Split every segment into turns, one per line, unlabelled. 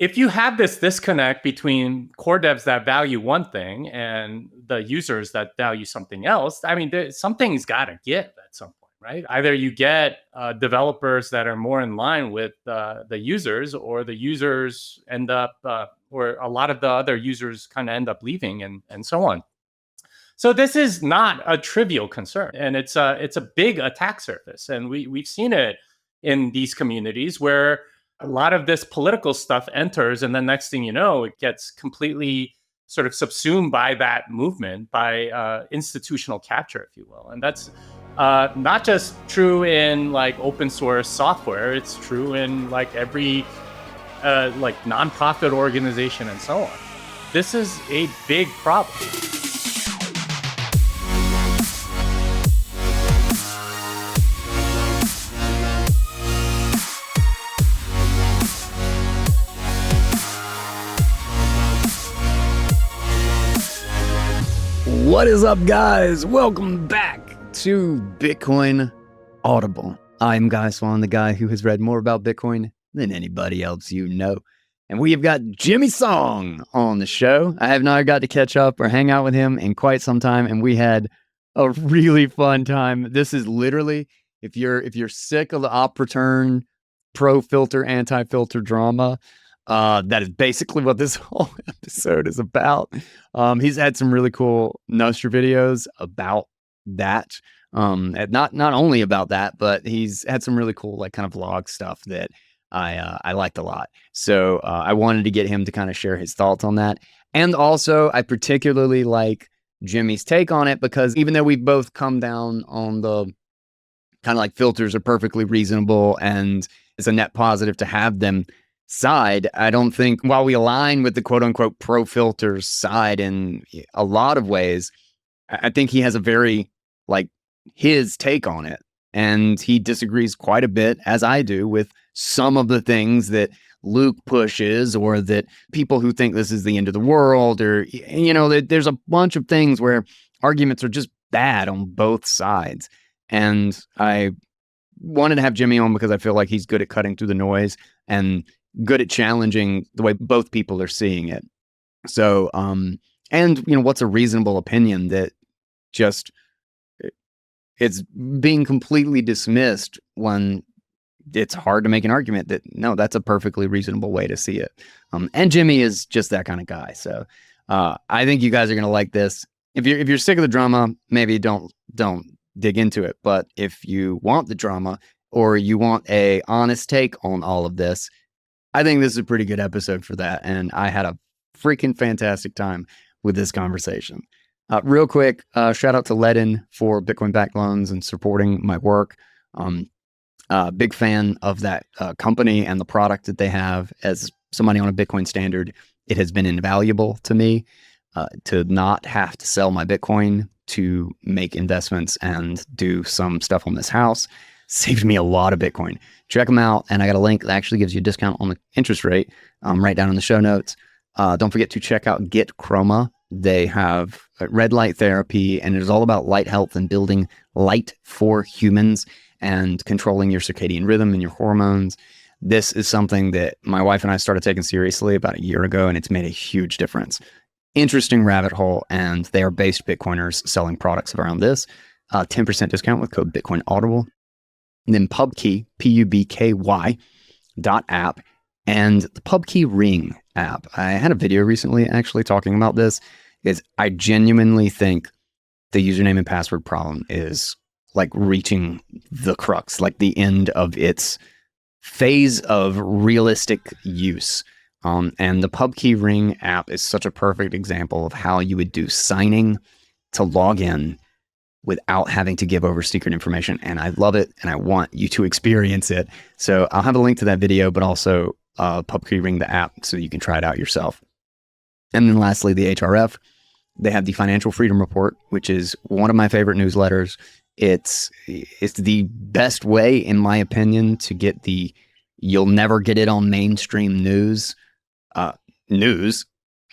if you have this disconnect between core devs that value one thing and the users that value something else, I mean, something's got to give at some point, right? Either you get developers that are more in line with the users, or the users end up, or a lot of the other users kind of end up leaving, and so on. So this is not a trivial concern, and it's a big attack surface, and we've seen it in these communities where a lot of this political stuff enters, and then next thing you know, it gets completely sort of subsumed by that movement, by institutional capture, if you will. And that's not just true in like open source software; it's true in like every like nonprofit organization and so on. This is a big problem.
What is up, guys? Welcome back to Bitcoin Audible. I'm Guy Swan, the guy who has read more about Bitcoin than anybody else you know. And we have got Jimmy Song on the show. I have not got to catch up or hang out with him in quite some time, and we had a really fun time. This is literally, if you're sick of the op return, pro-filter, anti-filter drama, that is basically what this whole episode is about. He's had some really cool Nostra videos about that. Not only about that, but he's had some really cool like kind of vlog stuff that I liked a lot. So I wanted to get him to kind of share his thoughts on that. And also I particularly like Jimmy's take on it, because even though we've both come down on the kind of like filters are perfectly reasonable and it's a net positive to have them side, I don't think, while we align with the quote unquote pro filters side in a lot of ways, I think he has a very like his take on it, and he disagrees quite a bit, as I do, with some of the things that Luke pushes, or that people who think this is the end of the world, or there's a bunch of things where arguments are just bad on both sides. And I wanted to have Jimmy on because I feel like he's good at cutting through the noise and good at challenging the way both people are seeing it. So, and what's a reasonable opinion that just it's being completely dismissed when it's hard to make an argument that no, that's a perfectly reasonable way to see it. And Jimmy is just that kind of guy. So, I think you guys are going to like this. If you're sick of the drama, maybe don't dig into it. But if you want the drama, or you want a honest take on all of this, I think this is a pretty good episode for that, and I had a freaking fantastic time with this conversation. Real quick, shout out to Ledin for Bitcoin-backed loans and supporting my work. Big fan of that company and the product that they have. As somebody on a Bitcoin standard, it has been invaluable to me to not have to sell my Bitcoin to make investments and do some stuff on this house. Saved me a lot of Bitcoin. Check them out. And I got a link that actually gives you a discount on the interest rate right down in the show notes. Don't forget to check out Get Chroma. They have red light therapy, and it is all about light health and building light for humans and controlling your circadian rhythm and your hormones. This is something that my wife and I started taking seriously about a year ago, and it's made a huge difference. Interesting rabbit hole, and they are based Bitcoiners selling products around this. 10% discount with code Bitcoin Audible. And then PubKey, PUBKY .app, and the PubKey Ring app. I had a video recently actually talking about this, is I genuinely think the username and password problem is like reaching the crux, like the end of its phase of realistic use. And the PubKey Ring app is such a perfect example of how you would do signing to log in without having to give over secret information. And I love it, and I want you to experience it. So I'll have a link to that video, but also PubKey Ring, the app, so you can try it out yourself. And then lastly, the HRF. They have the Financial Freedom Report, which is one of my favorite newsletters. It's the best way, in my opinion, to get you'll never get it on mainstream news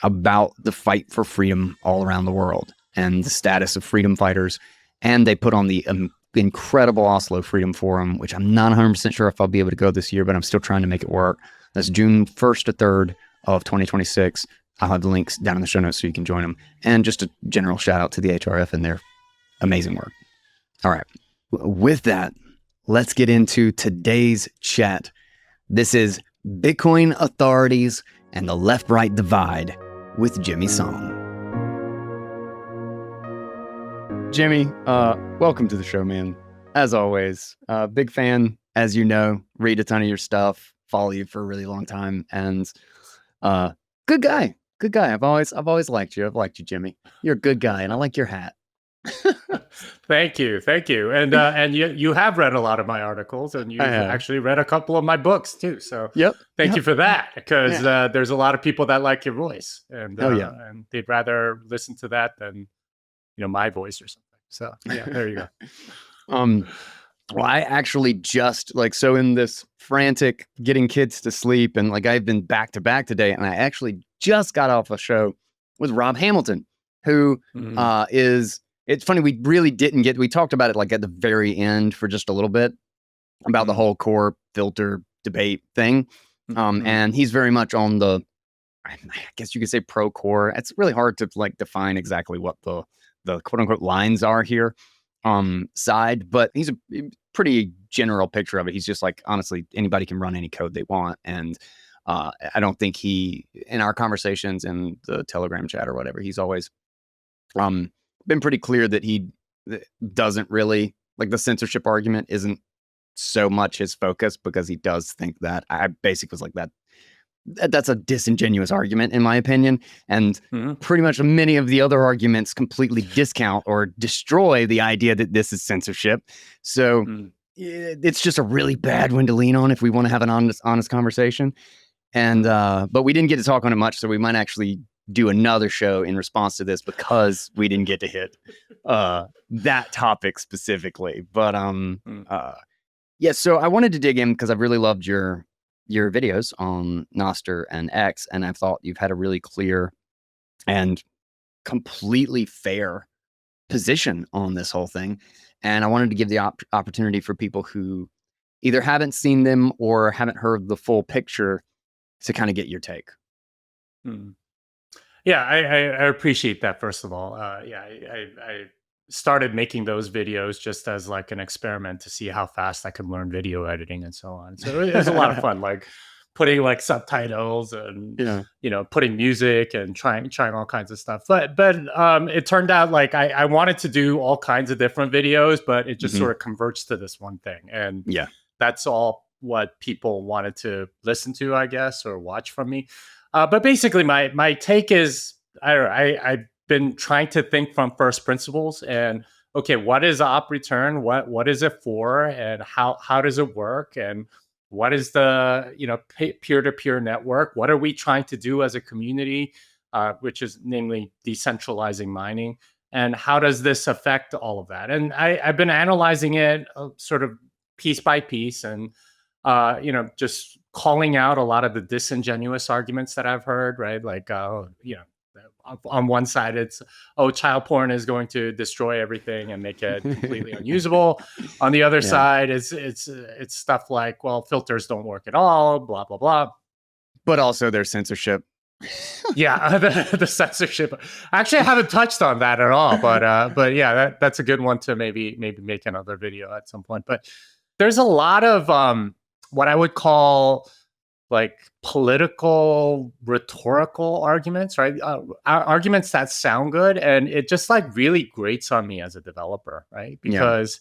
about the fight for freedom all around the world and the status of freedom fighters. And they put on the incredible Oslo Freedom Forum, which I'm not 100% sure if I'll be able to go this year, but I'm still trying to make it work. That's June 1st to 3rd of 2026. I'll have the links down in the show notes so you can join them. And just a general shout out to the HRF and their amazing work. All right. With that, let's get into today's chat. This is Bitcoin Authorities and the Left-Right Divide with Jimmy Song. Jimmy, welcome to the show, man. As always, big fan, as you know, read a ton of your stuff, follow you for a really long time, and good guy. Good guy. I've always liked you. I've liked you, Jimmy. You're a good guy, and I like your hat.
Thank you. And you have read a lot of my articles, and you've actually read a couple of my books too. So thank you for that, because there's a lot of people that like your voice, and and they'd rather listen to that than my voice or something. So yeah, there you go.
Well, I actually just in this frantic getting kids to sleep, and I've been back to back today, and I actually just got off a show with Rob Hamilton, who is, it's funny, we really didn't we talked about it at the very end for just a little bit about the whole core filter debate thing. And he's very much on the, I guess you could say pro core. It's really hard to define exactly what the quote unquote lines are here side, but he's a pretty general picture of it. He's just honestly, anybody can run any code they want. And I don't think in our conversations in the Telegram chat or whatever, he's always been pretty clear that he doesn't really the censorship argument isn't so much his focus, because he does think that I basically was that's a disingenuous argument in my opinion, and pretty much many of the other arguments completely discount or destroy the idea that this is censorship. So it's just a really bad one to lean on if we want to have an honest conversation. And but we didn't get to talk on it much, so we might actually do another show in response to this, because we didn't get to hit that topic specifically. But so I wanted to dig in because I've really loved your videos on Nostr and X, and I thought you've had a really clear and completely fair position on this whole thing. And I wanted to give the opportunity for people who either haven't seen them or haven't heard the full picture to kind of get your take.
Yeah, I appreciate that, first of all. I started making those videos just as an experiment to see how fast I could learn video editing and so on. So it was a lot of fun, putting subtitles and putting music and trying all kinds of stuff. But it turned out I wanted to do all kinds of different videos, but it just sort of converged to this one thing. And that's all what people wanted to listen to, I guess, or watch from me. But basically, my take is, I've been trying to think from first principles, and okay, what is op return? What is it for, and how does it work, and what is the peer-to-peer network? What are we trying to do as a community, which is namely decentralizing mining, and how does this affect all of that? And I've been analyzing it sort of piece by piece, and just calling out a lot of the disingenuous arguments that I've heard, right? On one side, it's, child porn is going to destroy everything and make it completely unusable. On the other side, it's stuff like, well, filters don't work at all, blah, blah, blah.
But also there's censorship.
The censorship. Actually, I haven't touched on that at all, but yeah, that's a good one to maybe make another video at some point. But there's a lot of what I would call political rhetorical arguments, right? Arguments that sound good, and it just really grates on me as a developer, right? Because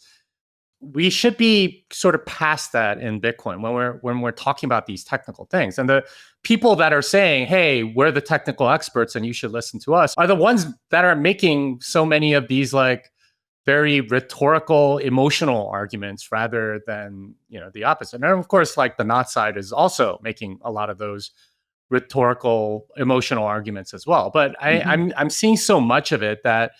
we should be sort of past that in Bitcoin when we're talking about these technical things. And the people that are saying, hey, we're the technical experts and you should listen to us, are the ones that are making so many of these very rhetorical, emotional arguments rather than the opposite. And of course, the not side is also making a lot of those rhetorical, emotional arguments as well. But I'm seeing so much of it that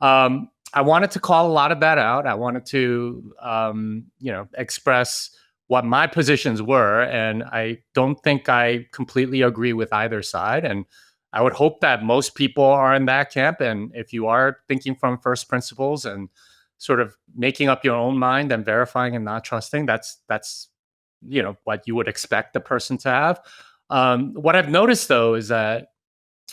I wanted to call a lot of that out. I wanted to express what my positions were, and I don't think I completely agree with either side. And I would hope that most people are in that camp. And if you are thinking from first principles and sort of making up your own mind and verifying and not trusting, that's what you would expect the person to have. What I've noticed though is that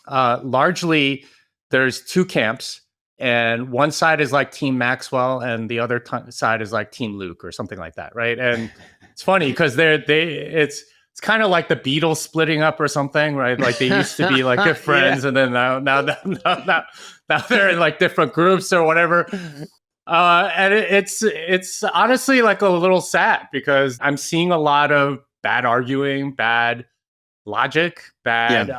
largely there's two camps, and one side is like Team Maxwell, and the other side is like Team Luke or something like that, right? And it's funny because it's kind of like the Beatles splitting up or something, right? Like they used to be like good friends, and then now they're in like different groups or whatever. And it's honestly like a little sad because I'm seeing a lot of bad arguing, bad logic, bad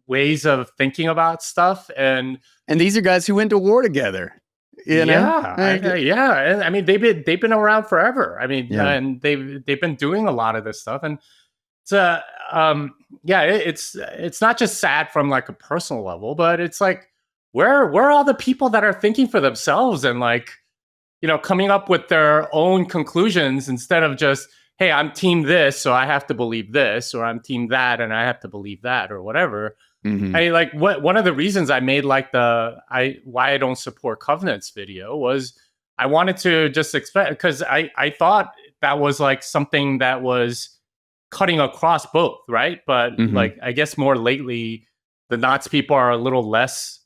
ways of thinking about stuff, and
these are guys who went to war together. You know?
I mean, they've been around forever. I mean, and they've been doing a lot of this stuff, and it's not just sad from like a personal level, but it's like where are all the people that are thinking for themselves and like coming up with their own conclusions instead of just, hey, I'm team this, so I have to believe this, or I'm team that, and I have to believe that, or whatever.
Mm-hmm.
I like one of the reasons I made like why I don't support covenants video was I wanted to just expect, because I thought that was like something that was cutting across both, right? But like I guess more lately, the Knots people are a little less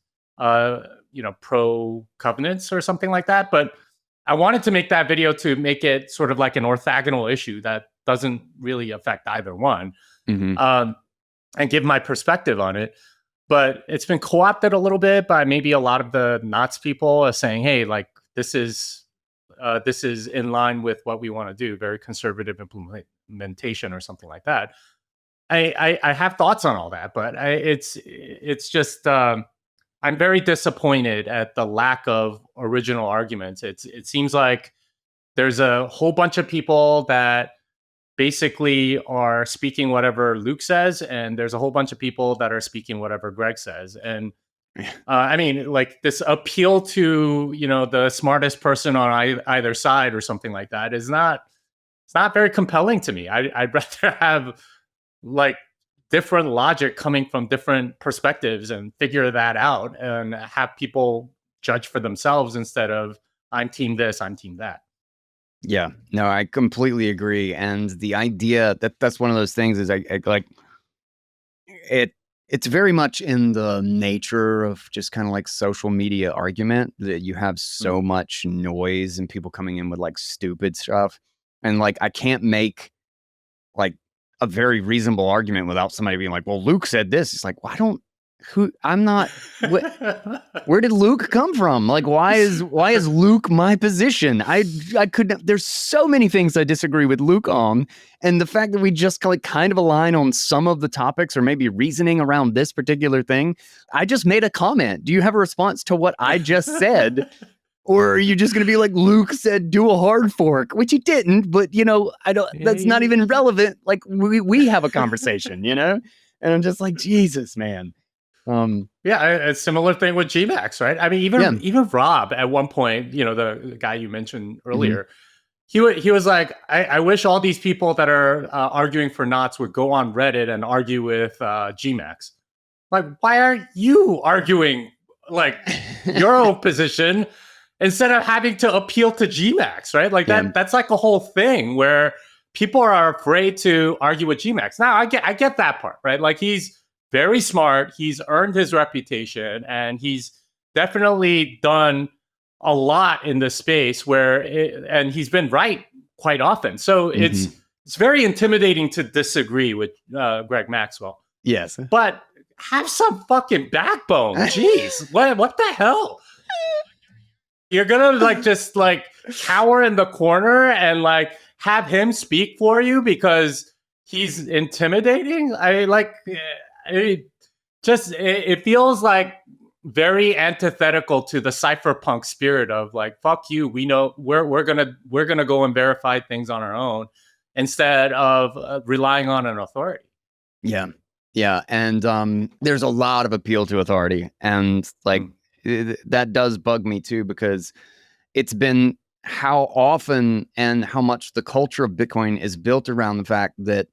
pro covenants or something like that. But I wanted to make that video to make it sort of like an orthogonal issue that doesn't really affect either one, and give my perspective on it. But it's been co-opted a little bit by maybe a lot of the Knots people saying, hey, like this is in line with what we want to do, very conservative implementation or something like that. I have thoughts on all that, but it's just I'm very disappointed at the lack of original arguments. It seems like there's a whole bunch of people that basically are speaking whatever Luke says, and there's a whole bunch of people that are speaking whatever Greg says. And I mean, like this appeal to the smartest person on either side or something like that it's not very compelling to me. I'd rather have like different logic coming from different perspectives and figure that out and have people judge for themselves instead of I'm team this, I'm team that.
Yeah, no, I completely agree. And the idea that's one of those things is I like it. It's very much in the nature of just kind of like social media argument that you have so much noise and people coming in with like stupid stuff. And like, I can't make like a very reasonable argument without somebody being like, well, Luke said this. It's like, well, where did Luke come from? Like, why is Luke my position? I couldn't, there's so many things I disagree with Luke on. And the fact that we just like kind of align on some of the topics or maybe reasoning around this particular thing. I just made a comment. Do you have a response to what I just said? Or are you just going to be like, Luke said, do a hard fork, which he didn't, but that's not even relevant. Like we have a conversation, And I'm just like, Jesus, man.
A similar thing with Gmax, right? I mean, even Rob at one point, the guy you mentioned earlier, he was like, I wish all these people that are arguing for Knots would go on Reddit and argue with Gmax. Like, why are you arguing like your own position instead of having to appeal to Gmax, right? Like that's like a whole thing where people are afraid to argue with Gmax. Now I get that part, right? Like he's very smart. He's earned his reputation, and he's definitely done a lot in this space and he's been right quite often. So it's very intimidating to disagree with Greg Maxwell.
Yes,
but have some fucking backbone. Jeez, what the hell? You're gonna like just like cower in the corner and like have him speak for you because he's intimidating? It feels like very antithetical to the cypherpunk spirit of like, fuck you, we know we're gonna go and verify things on our own instead of relying on an authority.
Yeah, and there's a lot of appeal to authority, and like that does bug me too, because it's been how often and how much the culture of Bitcoin is built around the fact that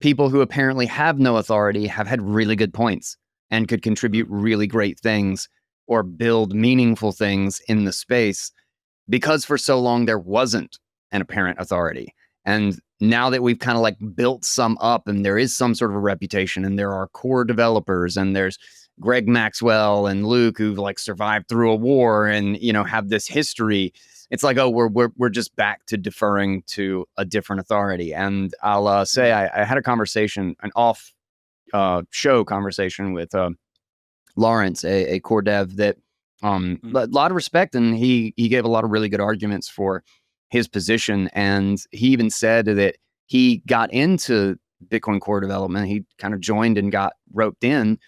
people who apparently have no authority have had really good points and could contribute really great things or build meaningful things in the space, because for so long there wasn't an apparent authority. And now that we've kind of like built some up and there is some sort of a reputation and there are core developers and there's Greg Maxwell and Luke who've like survived through a war and, you know, have this history. It's like, oh, we're just back to deferring to a different authority. And I'll say I had a conversation, an off show conversation with Lawrence, a core dev that a lot of respect, and he gave a lot of really good arguments for his position. And he even said that he got into Bitcoin core development. He kind of joined and got roped in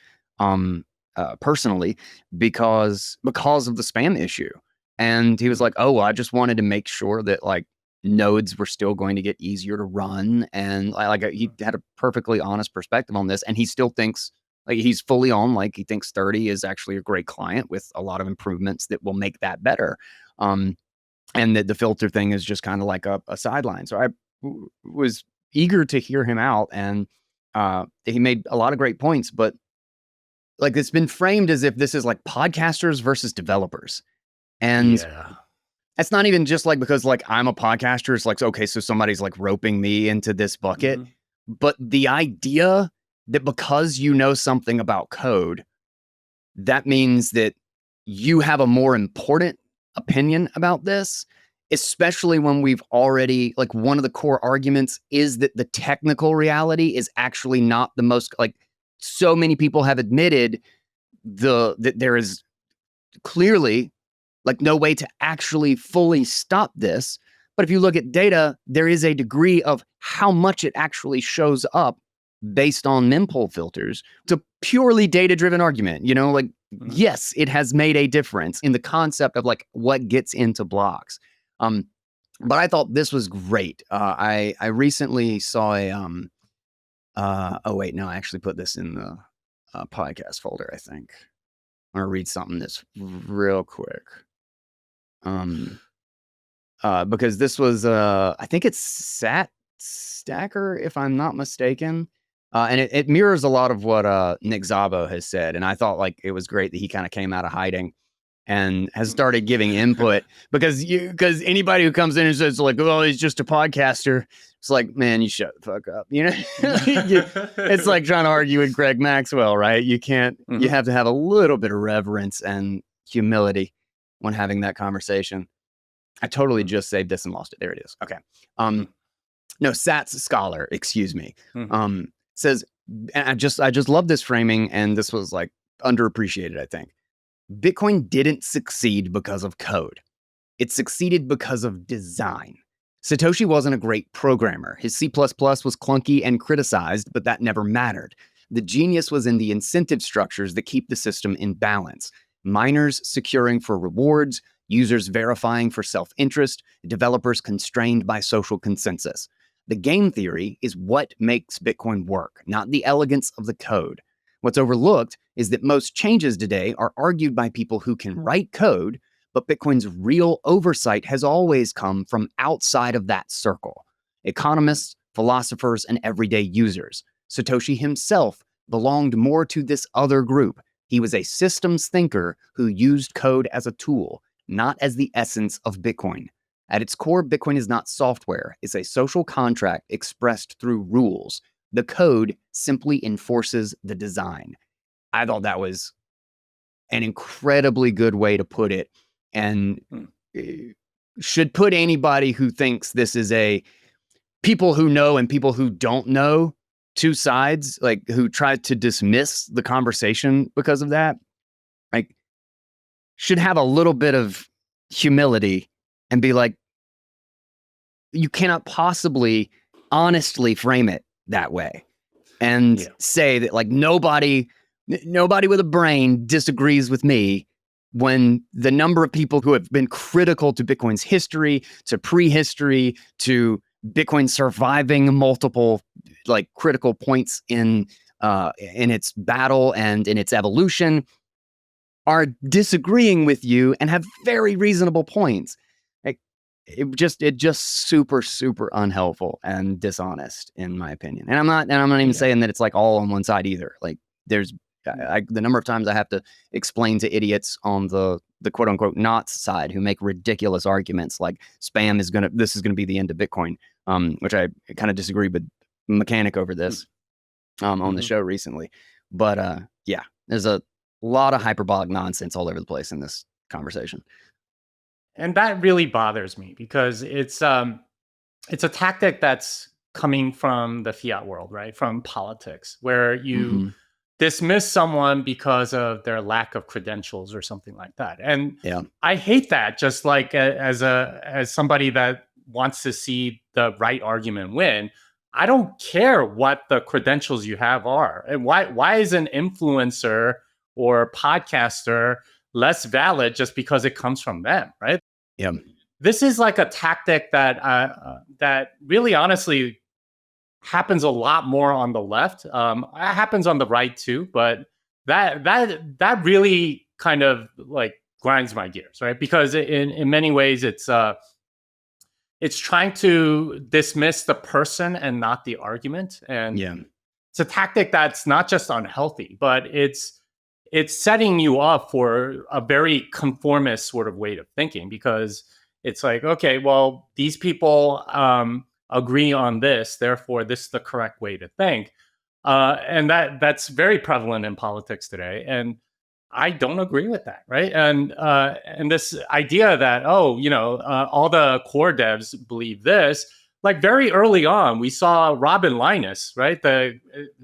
personally because of the spam issue. And he was like, oh, well, I just wanted to make sure that like nodes were still going to get easier to run. And like he had a perfectly honest perspective on this. And he still thinks like he's fully on, like he thinks 30 is actually a great client with a lot of improvements that will make that better. And that the filter thing is just kind of like a sideline. So I was eager to hear him out, and he made a lot of great points, but like it's been framed as if this is like podcasters versus developers. And that's not even just like because like I'm a podcaster. It's like, okay, so somebody's like roping me into this bucket. But the idea that because you know something about code, that means that you have a more important opinion about this, especially when we've already, like, one of the core arguments is that the technical reality is actually not the most, like, so many people have admitted that there is clearly like no way to actually fully stop this. But if you look at data, there is a degree of how much it actually shows up based on mempool filters. It's a purely data-driven argument, you know, like, yes, it has made a difference in the concept of like what gets into blocks. But I thought this was great. I recently saw a, oh wait, no, I actually put this in the podcast folder, I think. I'm gonna read something that's real quick. Because this was, I think it's Stacker, if I'm not mistaken. And it mirrors a lot of what Nick Szabo has said. And I thought like it was great that he kind of came out of hiding and has started giving input because anybody who comes in and says like, oh, he's just a podcaster. It's like, man, you shut the fuck up. You know, it's like trying to argue with Greg Maxwell, right? You can't, you have to have a little bit of reverence and humility when having that conversation. I totally just saved this and lost it. There it is. Okay. No, Sats Scholar, excuse me. Says, and I just love this framing, and this was like underappreciated, I think. Bitcoin didn't succeed because of code. It succeeded because of design. Satoshi wasn't a great programmer. His C++ was clunky and criticized, but that never mattered. The genius was in the incentive structures that keep the system in balance. Miners securing for rewards, users verifying for self-interest, developers constrained by social consensus. The game theory is what makes Bitcoin work, not the elegance of the code. What's overlooked is that most changes today are argued by people who can write code, but Bitcoin's real oversight has always come from outside of that circle. Economists, philosophers, and everyday users. Satoshi himself belonged more to this other group. He was a systems thinker who used code as a tool, not as the essence of Bitcoin. At its core, Bitcoin is not software. It's a social contract expressed through rules. The code simply enforces the design. I thought that was an incredibly good way to put it, and should put anybody who thinks this is a people who know and people who don't know, two sides, like who try to dismiss the conversation because of that, like should have a little bit of humility and be like, you cannot possibly honestly frame it that way and say that like nobody with a brain disagrees with me when the number of people who have been critical to Bitcoin's history, to prehistory, to Bitcoin surviving multiple like critical points in its battle and in its evolution are disagreeing with you and have very reasonable points. Like it just super unhelpful and dishonest in my opinion. And I'm not even saying that it's like all on one side either. Like there's The number of times I have to explain to idiots on the quote unquote not side who make ridiculous arguments like this is gonna be the end of Bitcoin, which I kind of disagree with Mechanic over this on the show recently. But yeah, there's a lot of hyperbolic nonsense all over the place in this conversation.
And that really bothers me because it's a tactic that's coming from the fiat world, right? From politics, where you dismiss someone because of their lack of credentials or something like that. And I hate that, just like as somebody that wants to see the right argument win. I don't care what the credentials you have are. And why is an influencer or podcaster less valid just because it comes from them, right?
Yeah.
This is like a tactic that that really honestly happens a lot more on the left. It happens on the right too, but that really kind of like grinds my gears, right? Because in many ways it's trying to dismiss the person and not the argument. And it's a tactic that's not just unhealthy, but it's setting you up for a very conformist sort of way of thinking, because it's like, okay, well, these people agree on this, therefore this is the correct way to think. And that's very prevalent in politics today. And I don't agree with that, right? And this idea that, all the core devs believe this, like very early on, we saw Robin Linus, right? The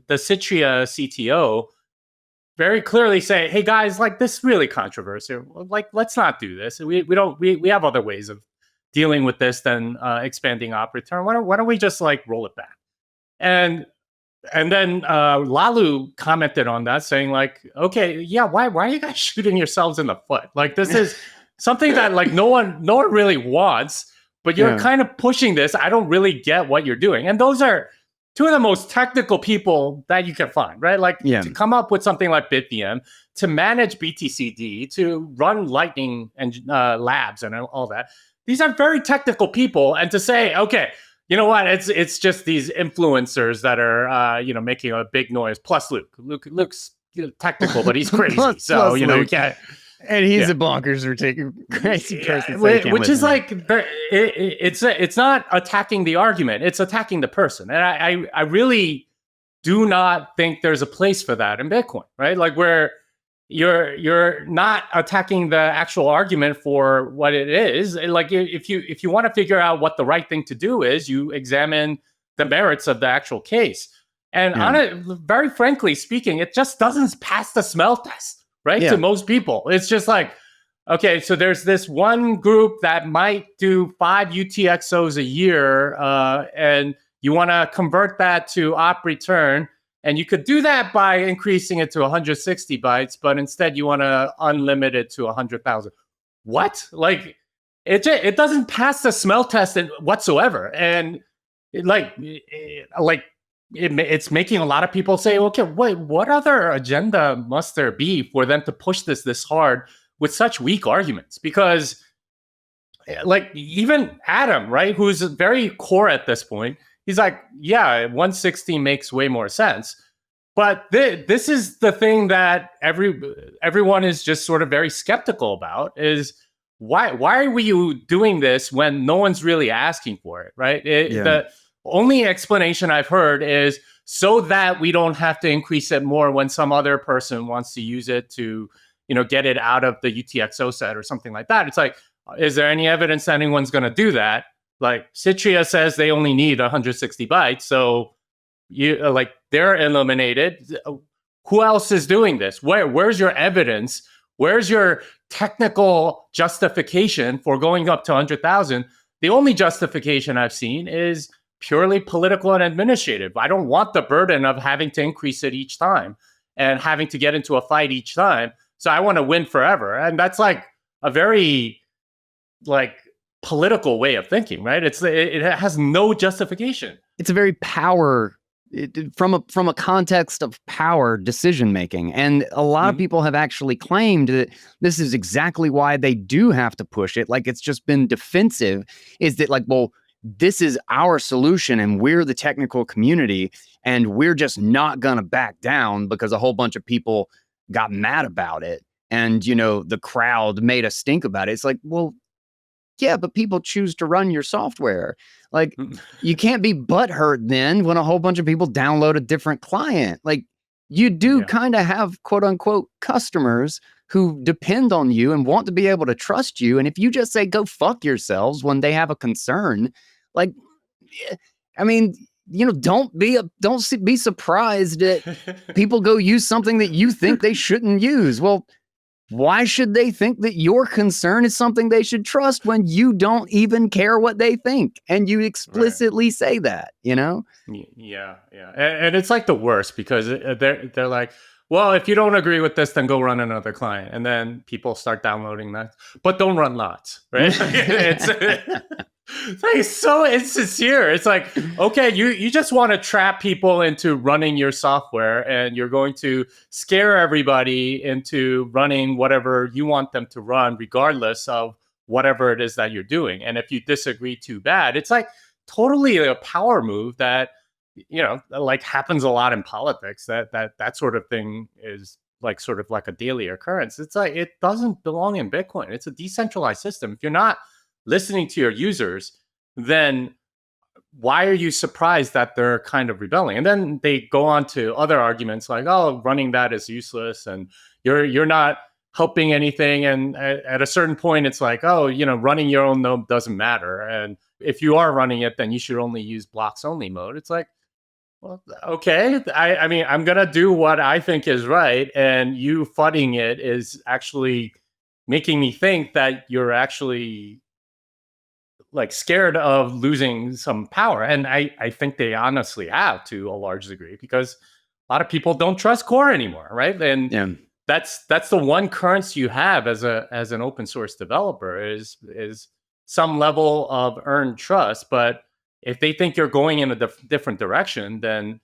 Citria CTO, very clearly say, hey guys, like this is really controversial. Like, let's not do this. We have other ways of dealing with this than expanding op return. Why don't we just like roll it back? And then Lalu commented on that, saying like, okay, yeah, why are you guys shooting yourselves in the foot? Like, this is something that like no one really wants, but you're kind of pushing this. I don't really get what you're doing. And those are two of the most technical people that you can find, right? Like to come up with something like BitVM, to manage BTCD, to run Lightning and labs and all that. These are very technical people. And to say, okay, you know what? It's just these influencers that are, making a big noise. Plus Luke's technical, but he's crazy. So, we can't.
And he's a bonkers or taking crazy person.
Which is like, it's not attacking the argument. It's attacking the person. And I really do not think there's a place for that in Bitcoin, right? Like where you're not attacking the actual argument for what it is. Like if you want to figure out what the right thing to do is, you examine the merits of the actual case. And on it, very frankly speaking, it just doesn't pass the smell test. Right? To most people. It's just like, okay, so there's this one group that might do 5 UTXOs a year, and you want to convert that to op return, and you could do that by increasing it to 160 bytes, but instead you want to unlimit it to 100,000. What? Like, it doesn't pass the smell test whatsoever. And it's making a lot of people say, okay, wait, what other agenda must there be for them to push this hard with such weak arguments? Because like even Adam, right, who's very core at this point, he's like, yeah, 160 makes way more sense. But this is the thing that everyone is just sort of very skeptical about, is why are you doing this when no one's really asking for it, right? The only explanation I've heard is so that we don't have to increase it more when some other person wants to use it to, get it out of the UTXO set or something like that. It's like, is there any evidence that anyone's going to do that? Like Citria says they only need 160 bytes. So they're eliminated. Who else is doing this? Where's your evidence? Where's your technical justification for going up to 100,000? The only justification I've seen is purely political and administrative. I don't want the burden of having to increase it each time and having to get into a fight each time. So I want to win forever. And that's like a very political way of thinking, right? It has no justification.
It's a very from a context of power decision making. And a lot of people have actually claimed that this is exactly why they do have to push it. Like it's just been defensive, is that like, well, this is our solution and we're the technical community and we're just not going to back down because a whole bunch of people got mad about it. And, the crowd made a stink about it. It's like, well, yeah, but people choose to run your software. Like, you can't be butthurt then when a whole bunch of people download a different client. Like, you do kind of have quote unquote customers who depend on you and want to be able to trust you. And if you just say, go fuck yourselves when they have a concern, like, I mean, don't be surprised that people go use something that you think they shouldn't use. Well, why should they think that your concern is something they should trust when you don't even care what they think? And you explicitly say that,
Yeah. And it's like the worst because they're like, well, if you don't agree with this, then go run another client. And then people start downloading that, but don't run lots, right? It's like so insincere. It's like, okay, you just want to trap people into running your software and you're going to scare everybody into running whatever you want them to run, regardless of whatever it is that you're doing. And if you disagree too bad, it's like totally a power move that, like happens a lot in politics. That sort of thing is like sort of like a daily occurrence. It's like, it doesn't belong in Bitcoin. It's a decentralized system. If you're not listening to your users, then why are you surprised that they're kind of rebelling? And then they go on to other arguments like, oh, running that is useless and you're not helping anything. And at a certain point, it's like, oh, running your own node doesn't matter. And if you are running it, then you should only use blocks only mode. It's like, well, okay. I mean, I'm going to do what I think is right. And you fudding it is actually making me think that you're actually like scared of losing some power. And I think they honestly have to a large degree because a lot of people don't trust core anymore, right? And that's the one currency you have as an open source developer is some level of earned trust. But if they think you're going in a different direction, then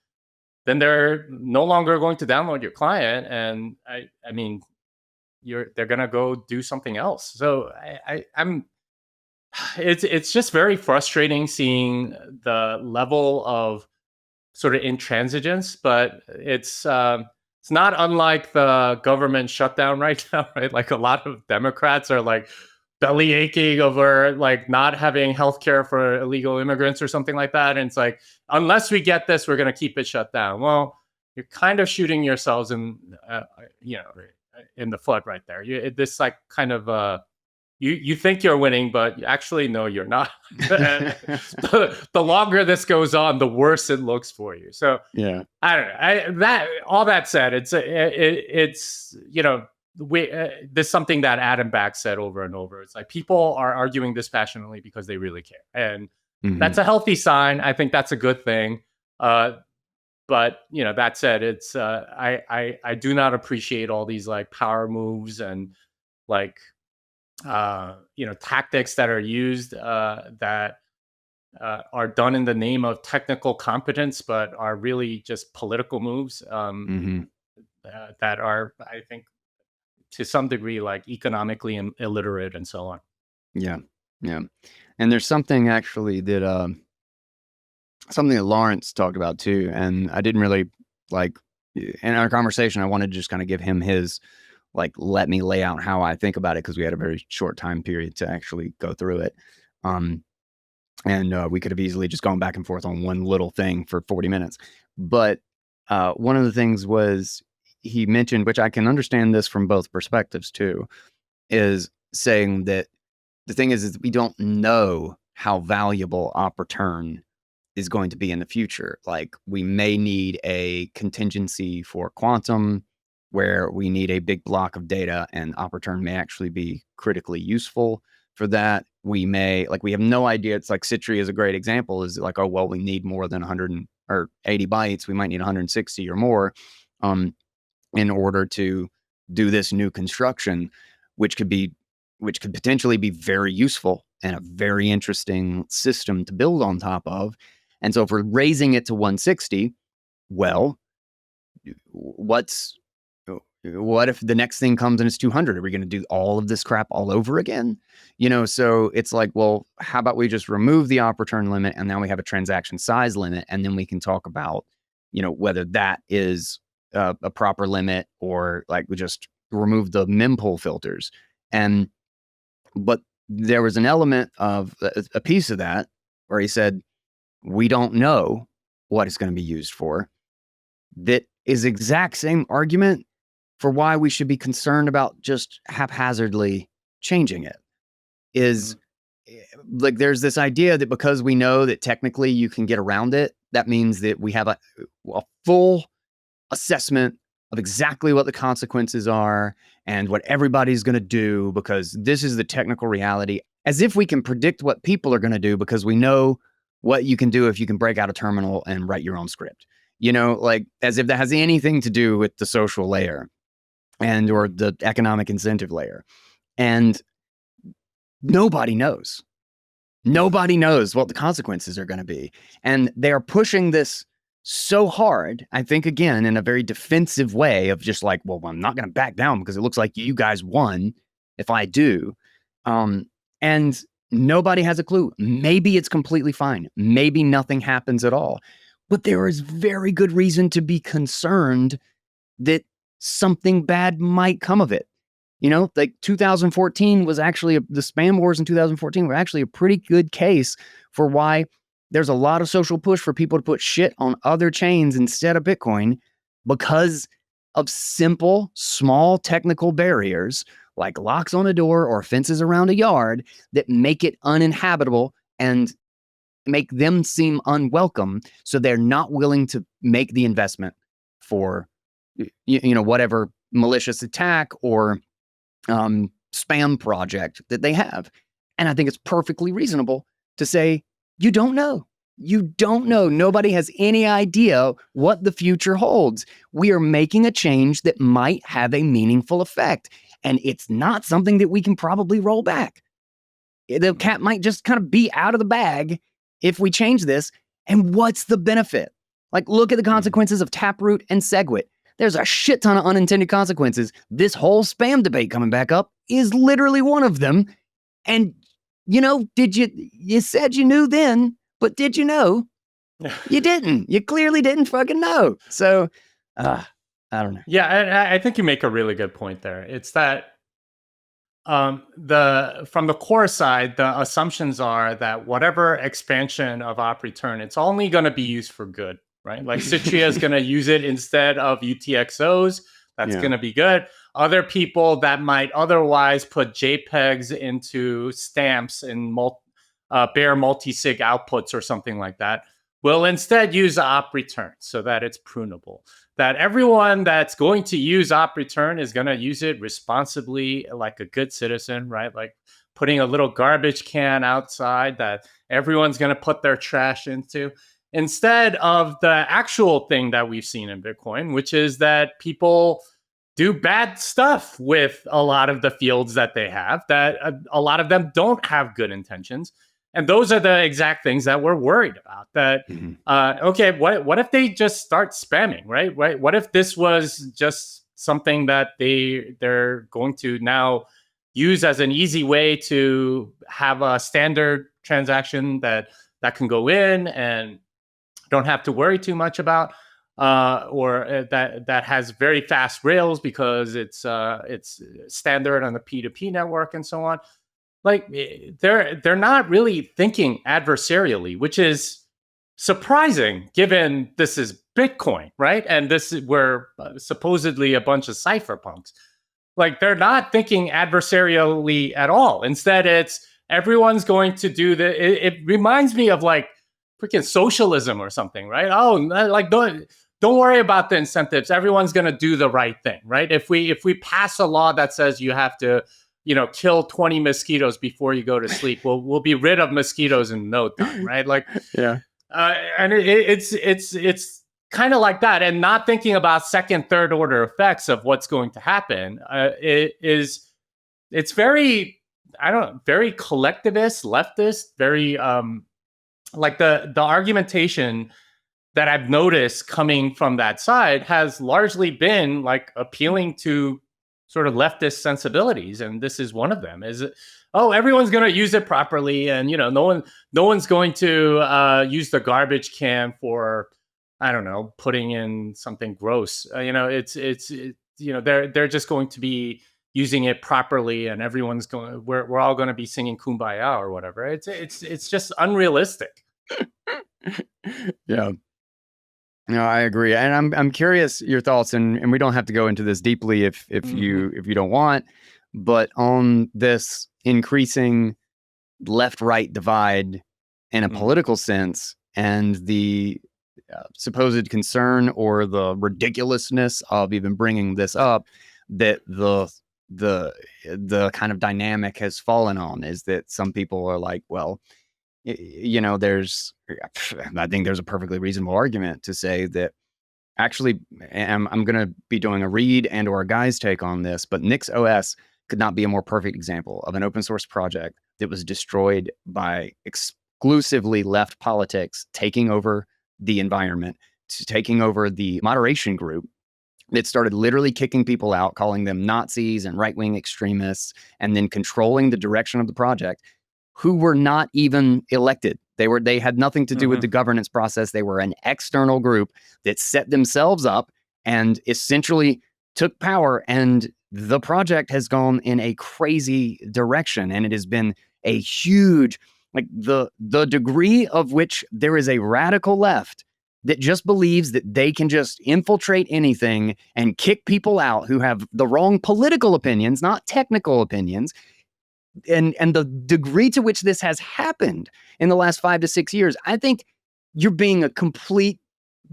they're no longer going to download your client. And I mean, they're gonna go do something else. So I'm it's just very frustrating seeing the level of sort of intransigence, but it's not unlike the government shutdown right now, right? Like a lot of Democrats are like belly aching over like not having healthcare for illegal immigrants or something like that. And it's like, unless we get this, we're going to keep it shut down. Well, you're kind of shooting yourselves in the foot right there. This like kind of you think you're winning, but actually, no, you're not. The longer this goes on, the worse it looks for you. So
yeah,
I don't know. All that said, it's this is something that Adam Back said over and over. It's like people are arguing this passionately because they really care, and that's a healthy sign. I think that's a good thing. But that said, it's I do not appreciate all these like power moves and like tactics that are used that are done in the name of technical competence, but are really just political moves that are, I think, to some degree, like economically illiterate and so on.
Yeah. And there's something actually that something that Lawrence talked about too, and I didn't really like in our conversation. I wanted to just kind of give him his let me lay out how I think about it because we had a very short time period to actually go through it. And we could have easily just gone back and forth on one little thing for 40 minutes. But one of the things was he mentioned, which I can understand this from both perspectives too, is saying that the thing is we don't know how valuable op return is going to be in the future. Like we may need a contingency for quantum where we need a big block of data and op return may actually be critically useful for that. We have no idea. It's like Citri is a great example is like, oh, well, we need more than 180 bytes. We might need 160 or more in order to do this new construction, which could potentially be very useful and a very interesting system to build on top of. And so if we're raising it to 160, well, what if the next thing comes and it's 200? Are we going to do all of this crap all over again? So it's like, well, how about we just remove the op return limit, and now we have a transaction size limit, and then we can talk about, whether that is a proper limit, or like we just remove the mempool filters. But there was an element of a piece of that where he said, we don't know what it's going to be used for. That is exact same argument for why we should be concerned about just haphazardly changing it. Is like, there's this idea that because we know that technically you can get around it, that means that we have a full assessment of exactly what the consequences are and what everybody's going to do, because this is the technical reality, as if we can predict what people are going to do because we know what you can do if you can break out a terminal and write your own script. Like, as if that has anything to do with the social layer and or the economic incentive layer. And nobody knows. Nobody knows what the consequences are going to be. And they are pushing this so hard, I think, again, in a very defensive way of just like, well, I'm not going to back down because it looks like you guys won if I do. And nobody has a clue. Maybe it's completely fine. Maybe nothing happens at all. But there is very good reason to be concerned that something bad might come of it. Like 2014 was actually the spam wars in 2014 were actually a pretty good case for why there's a lot of social push for people to put shit on other chains instead of Bitcoin, because of simple, small technical barriers like locks on a door or fences around a yard that make it uninhabitable and make them seem unwelcome. So they're not willing to make the investment for, whatever malicious attack or spam project that they have. And I think it's perfectly reasonable to say, you don't know. You don't know. Nobody has any idea what the future holds. We are making a change that might have a meaningful effect. And it's not something that we can probably roll back. The cat might just kind of be out of the bag if we change this. And what's the benefit? Like, look at the consequences of Taproot and SegWit. There's a shit ton of unintended consequences. This whole spam debate coming back up is literally one of them. And, you said you knew then, but did you know? You didn't. You clearly didn't fucking know. So, I don't know.
Yeah, I think you make a really good point there. It's that from the core side, the assumptions are that whatever expansion of op return, it's only going to be used for good, right? Like Citria is going to use it instead of UTXOs. That's going to be good. Other people that might otherwise put JPEGs into stamps and bare multisig outputs or something like that will instead use op return so that it's prunable. That everyone that's going to use op return is going to use it responsibly, like a good citizen, right? Like putting a little garbage can outside that everyone's going to put their trash into, instead of the actual thing that we've seen in Bitcoin, which is that people do bad stuff with a lot of the fields that they have, that a lot of them don't have good intentions. And those are the exact things that we're worried about. That, okay, what if they just start spamming, right? What if this was just something that they're going to now use as an easy way to have a standard transaction that can go in and don't have to worry too much about, or that has very fast rails because it's standard on the P2P network and so on. Like, they're not really thinking adversarially, which is surprising given this is Bitcoin, right? And we're supposedly a bunch of cypherpunks. Like, they're not thinking adversarially at all. Instead, it's everyone's going to do it reminds me of like freaking socialism or something, right? Oh, like don't worry about the incentives. Everyone's going to do the right thing, right? If we pass a law that says you have to, kill 20 mosquitoes before you go to sleep, we'll be rid of mosquitoes in no time, right? Like, yeah. And it's kind of like that, and not thinking about second, third order effects of what's going to happen. It's very, very collectivist, leftist, very like the argumentation that I've noticed coming from that side has largely been like appealing to sort of leftist sensibilities, and this is one of them. Is oh, everyone's going to use it properly, and no one's going to use the garbage can for, I don't know, putting in something gross. They're just going to be using it properly, and everyone's going. We're all going to be singing "Kumbaya" or whatever. It's just unrealistic.
Yeah. No, I agree, and I'm curious your thoughts, and we don't have to go into this deeply if you don't want, but on this increasing left-right divide in a political sense, and the supposed concern or the ridiculousness of even bringing this up, that the kind of dynamic has fallen on is that some people are like, well, I think there's a perfectly reasonable argument to say that actually, I'm going to be doing a read and or a guy's take on this, but Nix OS could not be a more perfect example of an open source project that was destroyed by exclusively left politics taking over the environment, taking over the moderation group that started literally kicking people out, calling them Nazis and right-wing extremists, and then controlling the direction of the project, who were not even elected. They had nothing to do with the governance process. They were an external group that set themselves up and essentially took power. And the project has gone in a crazy direction. And it has been a huge, like the degree of which there is a radical left that just believes that they can just infiltrate anything and kick people out who have the wrong political opinions, not technical opinions. And the degree to which this has happened in the last 5 to 6 years, I think you're being a complete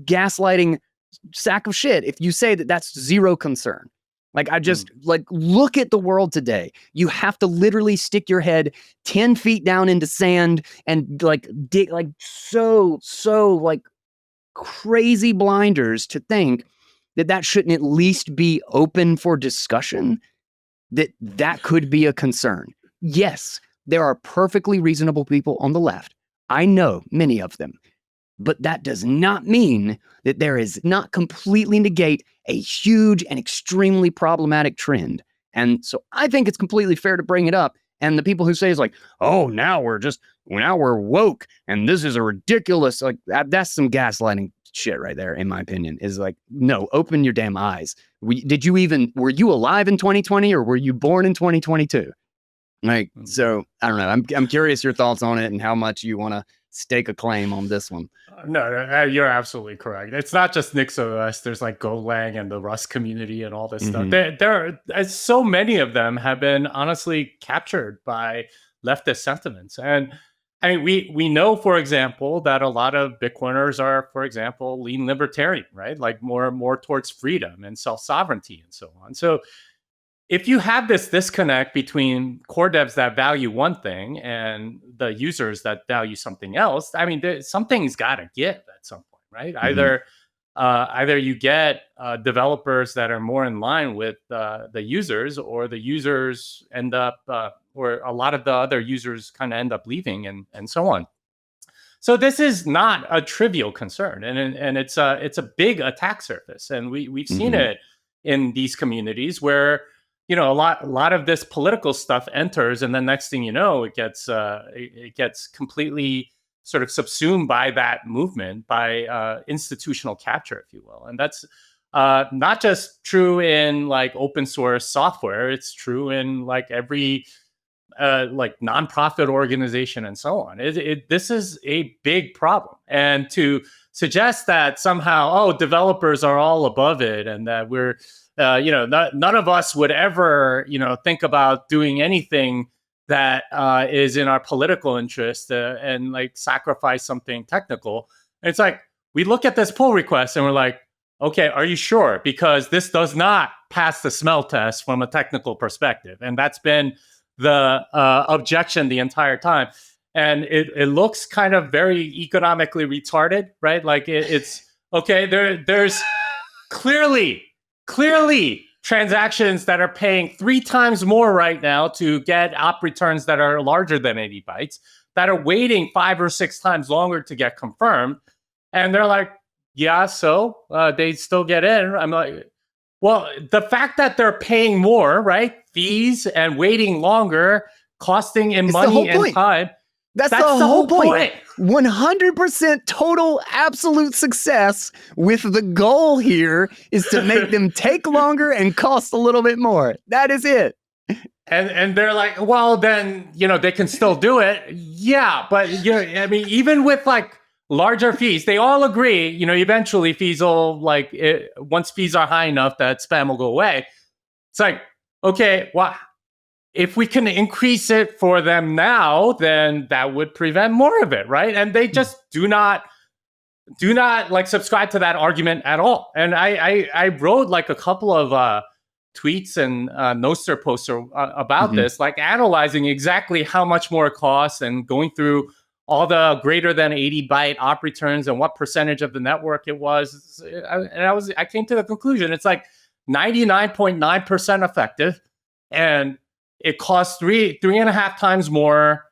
gaslighting sack of shit if you say that that's zero concern. Like, I just look at the world today. You have to literally stick your head 10 feet down into sand and dig so crazy blinders to think that shouldn't at least be open for discussion, that could be a concern. Yes, there are perfectly reasonable people on the left. I know many of them. But that does not mean that there is not completely negate a huge and extremely problematic trend. And so I think it's completely fair to bring it up. And the people who say it's like, oh, now we're woke and this is a ridiculous, that's some gaslighting shit right there, in my opinion, is like, no, open your damn eyes. Were you alive in 2020 or were you born in 2022? So I don't know. I'm curious your thoughts on it and how much you want to stake a claim on this one.
No, you're absolutely correct. It's not just NixOS. There's like Golang and the Rust community and all this stuff. There are so many of them have been honestly captured by leftist sentiments. And I mean, we know, for example, that a lot of Bitcoiners are, for example, lean libertarian, right? Like more towards freedom and self-sovereignty and so on. So if you have this disconnect between core devs that value one thing and the users that value something else, I mean, something's got to give at some point, right? Either you get developers that are more in line with the users, or the users end up, or a lot of the other users kind of end up leaving, and so on. So this is not a trivial concern, and it's a big attack surface, and we've seen it in these communities where, a lot of this political stuff enters, and then next thing you know, it gets completely sort of subsumed by that movement, by institutional capture, if you will. And that's not just true in like open source software; it's true in like every like nonprofit organization and so on. This is a big problem, and to suggest that somehow, developers are all above it, and that we're none of us would ever, think about doing anything that is in our political interest and like sacrifice something technical. And it's like, we look at this pull request and we're like, okay, are you sure? Because this does not pass the smell test from a technical perspective. And that's been the objection the entire time. And it looks kind of very economically retarded, right? Like it's okay, there's clearly transactions that are paying 3 times more right now to get op returns that are larger than 80 bytes, that are waiting 5 or 6 times longer to get confirmed. And they're like, yeah, so they still get in. I'm like, well, the fact that they're paying more, right? Fees and waiting longer, costing in
It's the whole
money and
point.
time.
That's
That's
the whole
point.
100% total absolute success with the goal here is to make them take longer and cost a little bit more. That is it.
And they're like, well, then, they can still do it. Yeah, but I mean, even with like larger fees, they all agree, eventually fees will once fees are high enough that spam will go away. It's like, okay, well, if we can increase it for them now, then that would prevent more of it, right? And they just do not like subscribe to that argument at all. And I wrote like a couple of tweets and Noster posts about this, like analyzing exactly how much more it costs and going through all the greater than 80 byte op returns and what percentage of the network it was. And I came to the conclusion it's like 99.9% effective, and it costs three and a half times more.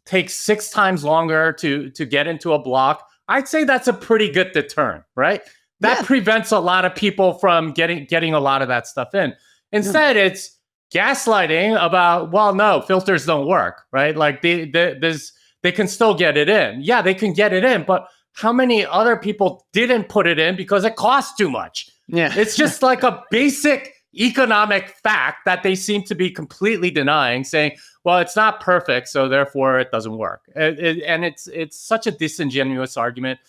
Takes 6 times longer to get into a block. I'd say that's a pretty good deterrent, right? That prevents a lot of people from getting a lot of that stuff in. Instead, it's gaslighting about, well, no, filters don't work, right? Like they can still get it in. Yeah, they can get it in, but how many other people didn't put it in because it costs too much?
Yeah.
It's just like a basic economic fact that they seem to be completely denying, saying, well, it's not perfect, so therefore it doesn't work. And it's such a disingenuous argument.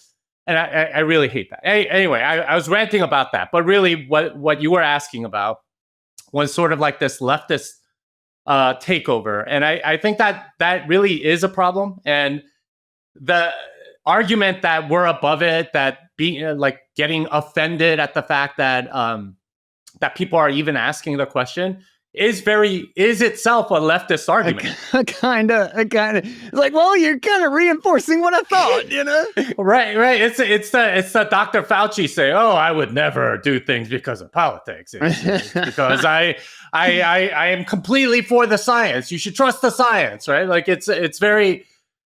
And I really hate that. Anyway, I was ranting about that. But really what you were asking about was sort of like this leftist takeover. And I think that really is a problem. And the argument that we're above it, that being like getting offended at the fact that that people are even asking the question is itself a leftist argument.
Kind of. Like, well, you're kind of reinforcing what I thought,
Right. It's the Dr. Fauci say, oh, I would never do things because of politics. It's because I am completely for the science. You should trust the science, right? Like it's very.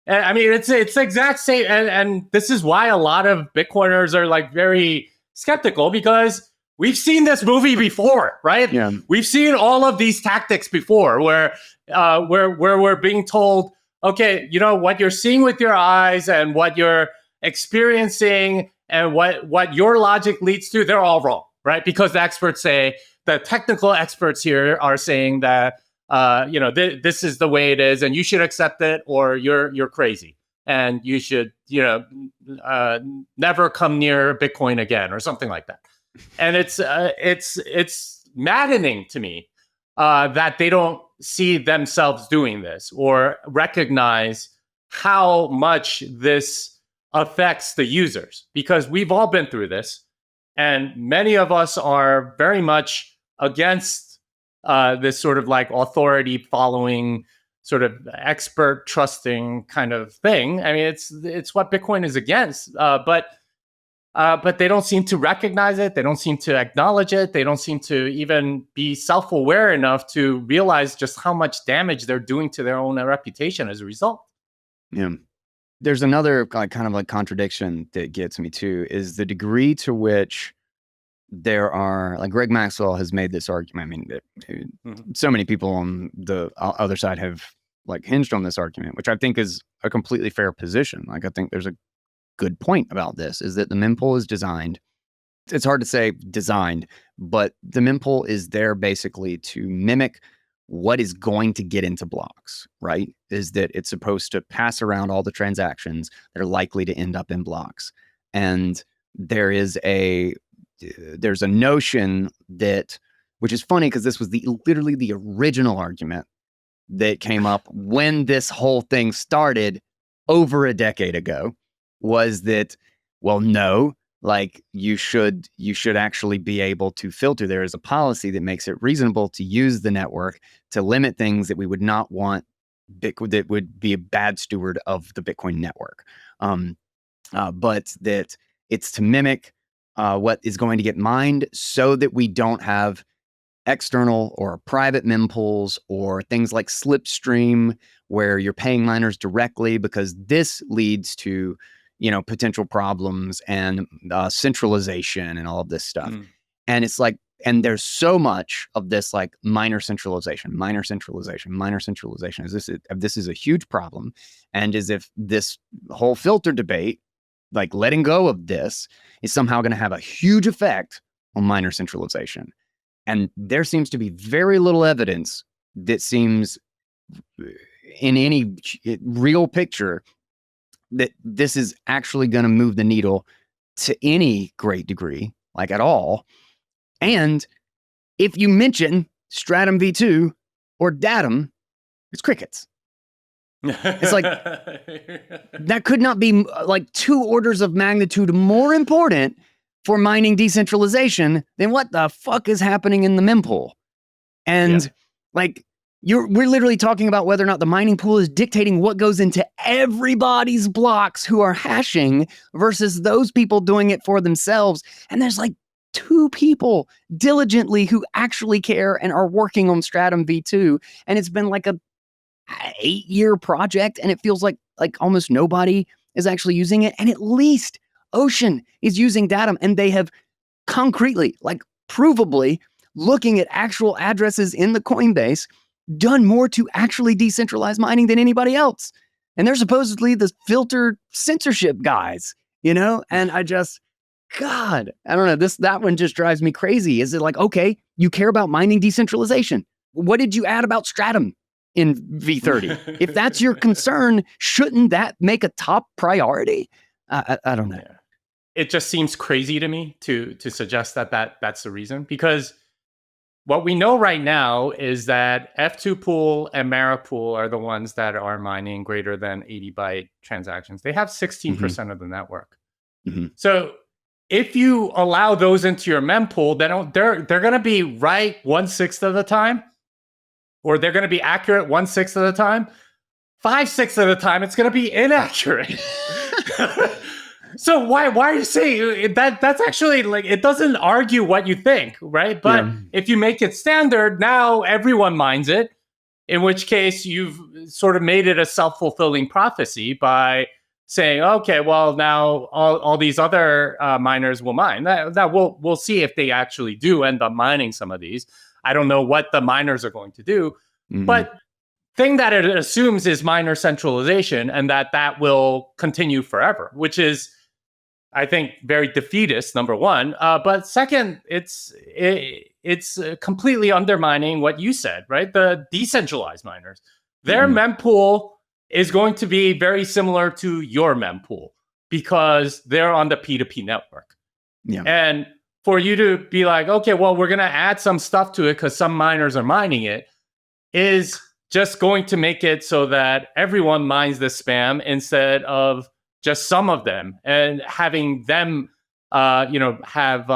I mean, it's the exact same, and this is why a lot of Bitcoiners are like very skeptical, because we've seen this movie before, right?
Yeah.
We've seen all of these tactics before, where we're being told, okay, what you're seeing with your eyes and what you're experiencing and what your logic leads to, they're all wrong, right? Because the technical experts here are saying that this is the way it is, and you should accept it, or you're crazy, and you should never come near Bitcoin again, or something like that. And it's maddening to me that they don't see themselves doing this or recognize how much this affects the users, because we've all been through this, and many of us are very much against this sort of like authority following, sort of expert trusting kind of thing. I mean, it's what Bitcoin is against, but they don't seem to recognize it. They don't seem to acknowledge it. They don't seem to even be self-aware enough to realize just how much damage they're doing to their own reputation as a result.
Yeah. There's another kind of like contradiction that gets me too, is the degree to which there are, like, Greg Maxwell has made this argument. I mean, so many people on the other side have like hinged on this argument, which I think is a completely fair position. Like, I think there's a good point about this, is that the mempool is designed. It's hard to say designed, but the mempool is there basically to mimic what is going to get into blocks, right? Is that it's supposed to pass around all the transactions that are likely to end up in blocks. And there's a notion that, which is funny because this was literally the original argument that came up when this whole thing started over a decade ago, was that, well, no, like you should actually be able to filter. There is a policy that makes it reasonable to use the network to limit things that we would not want that would be a bad steward of the Bitcoin network. But that it's to mimic what is going to get mined, so that we don't have external or private mempools or things like Slipstream, where you're paying miners directly, because this leads to potential problems and centralization and all of this stuff. And it's like, and there's so much of this like minor centralization. This is a huge problem. And as if this whole filter debate, like letting go of this, is somehow going to have a huge effect on minor centralization. And there seems to be very little evidence that seems in any real picture that this is actually going to move the needle to any great degree, like at all. And if you mention Stratum V2 or Datum, it's crickets. It's like, that could not be like 2 orders of magnitude more important for mining decentralization than what the fuck is happening in the mempool. And like, we're literally talking about whether or not the mining pool is dictating what goes into everybody's blocks who are hashing versus those people doing it for themselves. And there's like 2 people diligently who actually care and are working on Stratum V2. And it's been like a 8-year project, and it feels like almost nobody is actually using it. And at least Ocean is using Datum, and they have concretely, like provably, looking at actual addresses in the Coinbase, done more to actually decentralize mining than anybody else. And they're supposedly the filter censorship guys, And I just, God, I don't know. That one just drives me crazy. Is it like, okay, you care about mining decentralization? What did you add about Stratum in V30? If that's your concern, shouldn't that make a top priority? I don't know.
Yeah. It just seems crazy to me to suggest that's the reason, because what we know right now is that F2 pool and Mara pool are the ones that are mining greater than 80 byte transactions. They have 16% of the network. So if you allow those into your mempool, they're going to be right 1/6 of the time, or they're going to be accurate 1/6 of the time. 5/6 of the time, it's going to be inaccurate. So why are you saying that? That's actually like, it doesn't argue what you think, right? But if you make it standard, now everyone mines it, in which case you've sort of made it a self-fulfilling prophecy by saying, okay, well, now all these other miners will mine. That we'll see if they actually do end up mining some of these. I don't know what the miners are going to do, but thing that it assumes is minor centralization, and that will continue forever, which is, I think, very defeatist, number one. But second, it's completely undermining what you said, right? The decentralized miners, their mempool is going to be very similar to your mempool because they're on the P2P network. And for you to be like, okay, well, we're going to add some stuff to it because some miners are mining it, is just going to make it so that everyone mines the spam instead of just some of them, and having them, have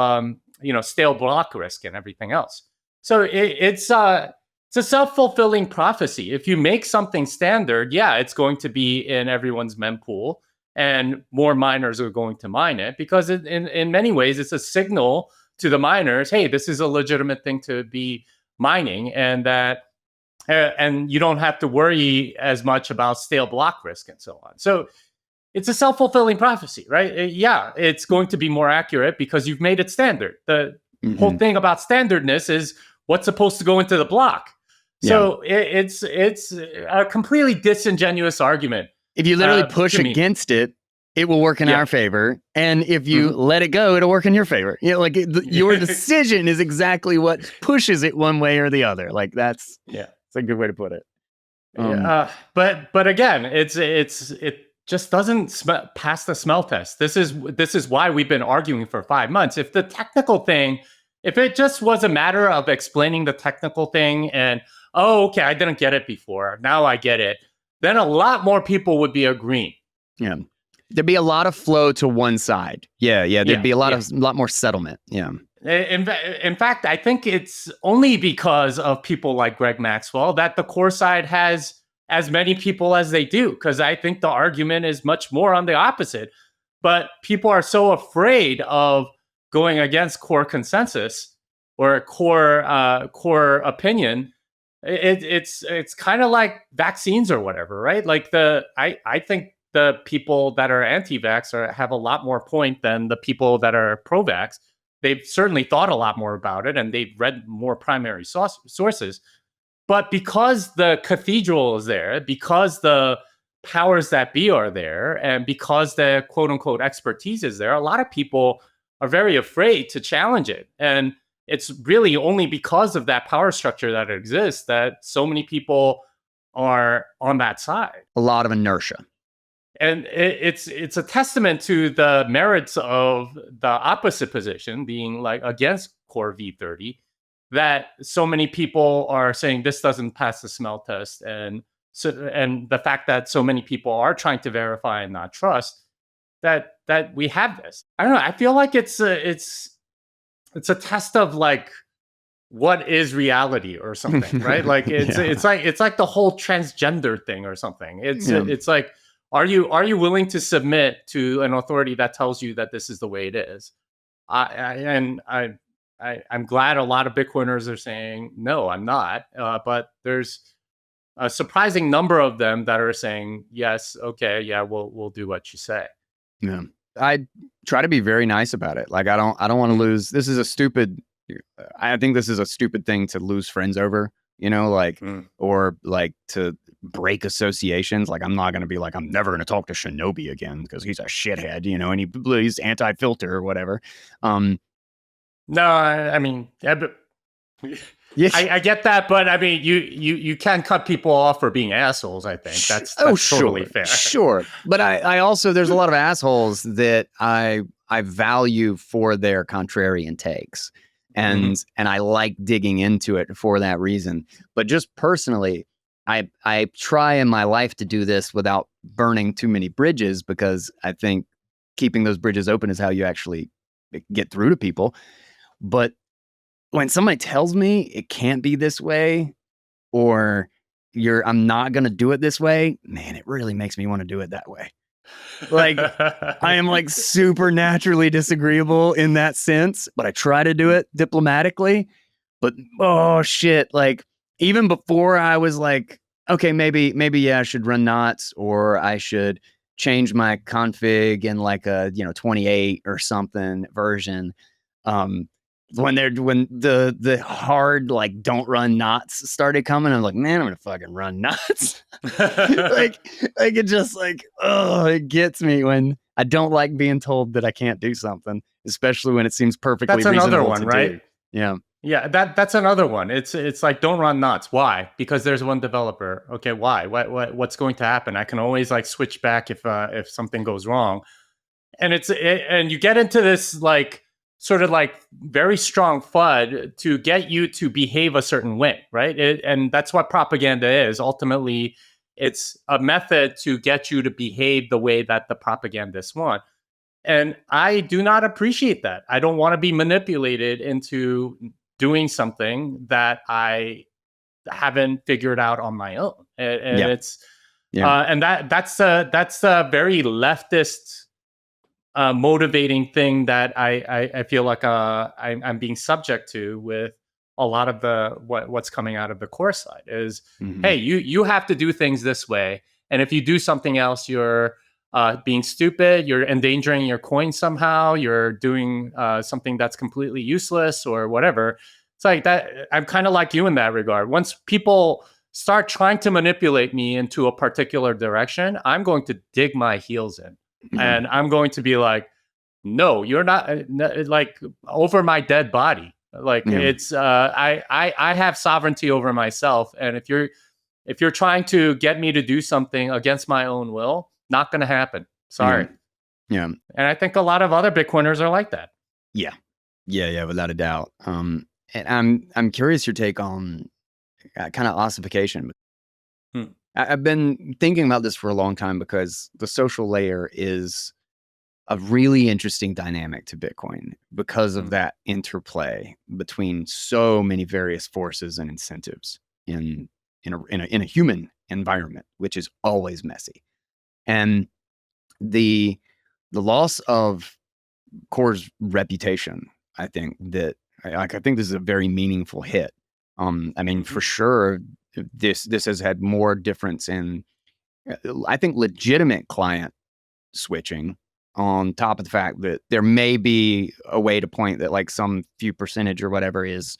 stale block risk and everything else. So it's a self-fulfilling prophecy. If you make something standard, it's going to be in everyone's mempool, and more miners are going to mine it because in many ways it's a signal to the miners, hey, this is a legitimate thing to be mining, and that. And you don't have to worry as much about stale block risk and so on. So it's a self-fulfilling prophecy, right? It's going to be more accurate because you've made it standard. The whole thing about standardness is what's supposed to go into the block. So it's a completely disingenuous argument.
If you literally push against it, it will work in our favor. And if you let it go, it'll work in your favor. Your decision is exactly what pushes it one way or the other. Like that's it's a good way to put it.
But again, it just doesn't pass the smell test. This is why we've been arguing for 5 months. If the technical thing, if it just was a matter of explaining the technical thing and, oh, okay, I didn't get it before, now I get it, then a lot more people would be agreeing.
There'd be a lot of flow to one side. There'd be a lot more settlement.
In fact, I think it's only because of people like Greg Maxwell that the core side has as many people as they do, because I think the argument is much more on the opposite. But people are so afraid of going against core consensus or core opinion. It's kind of like vaccines or whatever, right? Like I think the people that are anti-vax have a lot more point than the people that are pro-vax. They've certainly thought a lot more about it, and they've read more primary sources. But because the cathedral is there, because the powers that be are there, and because the quote unquote expertise is there, a lot of people are very afraid to challenge it. And it's really only because of that power structure that exists that so many people are on that side.
A lot of inertia.
And it's a testament to the merits of the opposite position, being like against core V30, that so many people are saying this doesn't pass the smell test, and the fact that so many people are trying to verify and not trust that we have this. I don't know. I feel like it's a test of like what is reality or something, right? Like it's like the whole transgender thing or something. It's like, are you willing to submit to an authority that tells you that this is the way it is? I'm glad a lot of Bitcoiners are saying no, I'm not. But there's a surprising number of them that are saying yes, okay, yeah, we'll do what you say.
Yeah, I try to be very nice about it. Like I don't want to lose. This is a stupid. I think this is a stupid thing to lose friends over. Or like to break associations. Like I'm not going to be like, I'm never going to talk to Shinobi again because he's a shithead, and he's anti-filter or whatever.
No, I mean, yeah, but yes. I get that, but I mean, you can cut people off for being assholes. I think that's totally fair.
Sure, but I also, there's a lot of assholes that I value for their contrarian takes. And I like digging into it for that reason. But just personally, I try in my life to do this without burning too many bridges, because I think keeping those bridges open is how you actually get through to people. But when somebody tells me it can't be this way, or I'm not going to do it this way, man, it really makes me want to do it that way. Like I am like super naturally disagreeable in that sense, but I try to do it diplomatically. But oh shit, like even before I was like, okay, maybe yeah, I should run knots, or I should change my config in like a 28 or something version. When the hard like don't run knots started coming, I'm like, man, I'm gonna fucking run knots. like it just like, oh, it gets me when I don't like being told that I can't do something, especially when it seems perfectly reasonable. That's another one, right?
Yeah, that's another one. It's like, don't run knots. Why? Because there's one developer. Okay, why? What's going to happen? I can always like switch back if something goes wrong. And and you get into this like sort of like very strong FUD to get you to behave a certain way, right? And that's what propaganda is. Ultimately, it's a method to get you to behave the way that the propagandists want. And I do not appreciate that. I don't want to be manipulated into doing something that I haven't figured out on my own. And that's a very leftist motivating thing that I feel like I'm being subject to with a lot of what's coming out of the core side is, hey, you have to do things this way, and if you do something else, you're being stupid, you're endangering your coin somehow, you're doing something that's completely useless or whatever. It's like that. I'm kind of like you in that regard. Once people start trying to manipulate me into a particular direction, I'm going to dig my heels in. And I'm going to be like, no, you're not, like over my dead body. Like it's I have sovereignty over myself, and if you're trying to get me to do something against my own will, not going to happen. Sorry.
Yeah.
And I think a lot of other Bitcoiners are like that.
Yeah, without a doubt. And I'm curious your take on kind of ossification. I've been thinking about this for a long time because the social layer is a really interesting dynamic to Bitcoin because of that interplay between so many various forces and incentives in a human environment, which is always messy. And the loss of Core's reputation, I think I think this is a very meaningful hit. I mean, for sure, this has had more difference in I think legitimate client switching, on top of the fact that there may be a way to point that like some few percentage or whatever is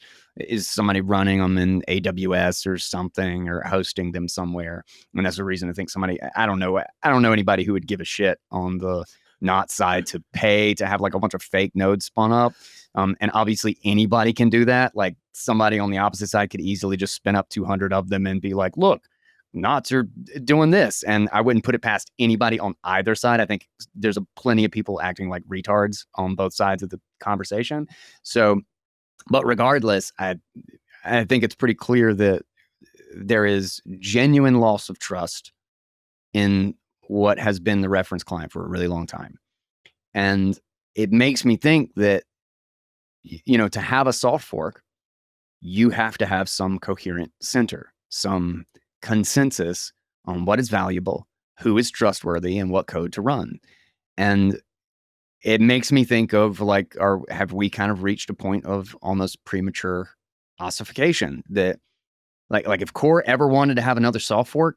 somebody running them in AWS or something, or hosting them somewhere. And that's the reason I think somebody, I don't know anybody who would give a shit on the not side to pay to have like a bunch of fake nodes spun up. And obviously anybody can do that. Like somebody on the opposite side could easily just spin up 200 of them and be like, look, knots are doing this. And I wouldn't put it past anybody on either side. I think there's plenty of people acting like retards on both sides of the conversation. So, but regardless, I think it's pretty clear that there is genuine loss of trust in what has been the reference client for a really long time. And it makes me think that, to have a soft fork, you have to have some coherent center, some consensus on what is valuable, who is trustworthy, and what code to run. And it makes me think of like, have we kind of reached a point of almost premature ossification that like if Core ever wanted to have another soft fork,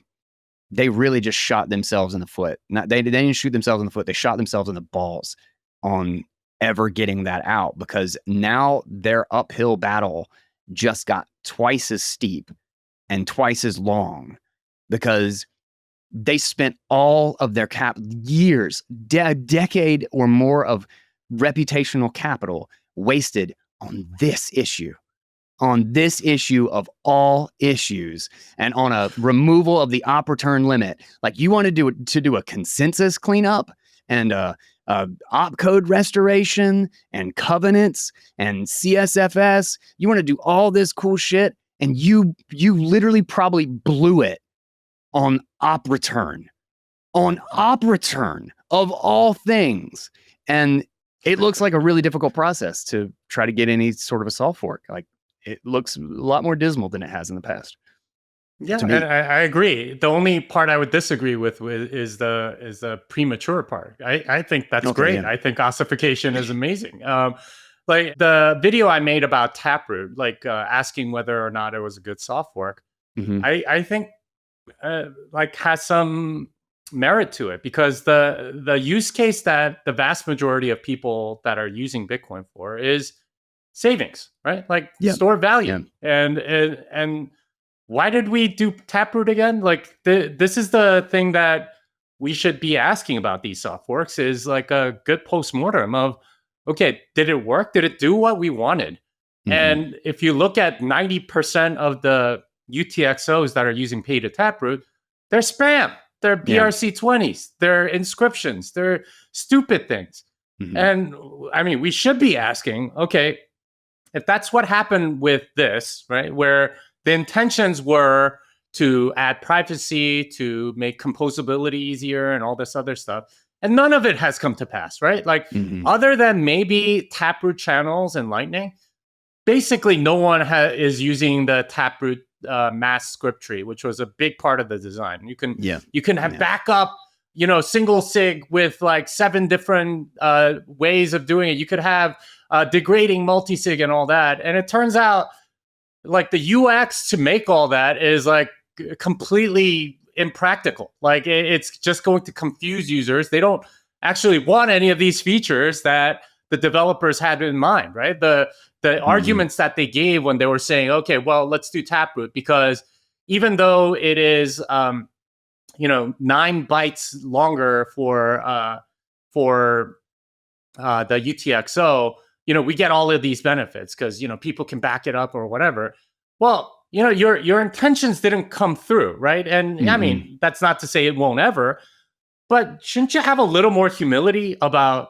they really just shot themselves in the foot. They didn't shoot themselves in the foot. They shot themselves in the balls on ever getting that out, because now their uphill battle just got twice as steep and twice as long, because they spent all of their years, decade or more of reputational capital wasted on this issue of all issues, and on a removal of the op return limit. Like, you want to do a consensus cleanup and op code restoration and covenants and CSFS. You want to do all this cool shit, and you literally probably blew it on op return of all things. And it looks like a really difficult process to try to get any sort of a soft fork. Like, it looks a lot more dismal than it has in the past.
Yeah, and I agree. The only part I would disagree with is the premature part. I think that's great. Yeah. I think ossification is amazing. Like the video I made about Taproot, like asking whether or not it was a good soft fork, I think like has some merit to it, because the use case that the vast majority of people that are using Bitcoin for is savings, right? Like store value. And why did we do Taproot again? Like this is the thing that we should be asking about these soft forks, is like a good postmortem of, okay, did it work? Did it do what we wanted? And if you look at 90% of the UTXOs that are using pay to Taproot, they're spam. They're BRC20s. They're inscriptions. They're stupid things. And I mean, we should be asking, okay, if that's what happened with this, right, where the intentions were to add privacy, to make composability easier and all this other stuff, and none of it has come to pass, right? Like, other than maybe Taproot channels and Lightning, basically no one is using the Taproot mass script tree, which was a big part of the design. You can have backup, single sig with like 7 different ways of doing it. You could have degrading multisig and all that. And it turns out like the UX to make all that is like completely impractical. Like it's just going to confuse users. They don't actually want any of these features that the developers had in mind, right? The arguments that they gave when they were saying, okay, well, let's do Taproot, because even though it is 9 bytes longer for the UTXO, we get all of these benefits because people can back it up or whatever. Well, your intentions didn't come through, right? And I mean, that's not to say it won't ever, but shouldn't you have a little more humility about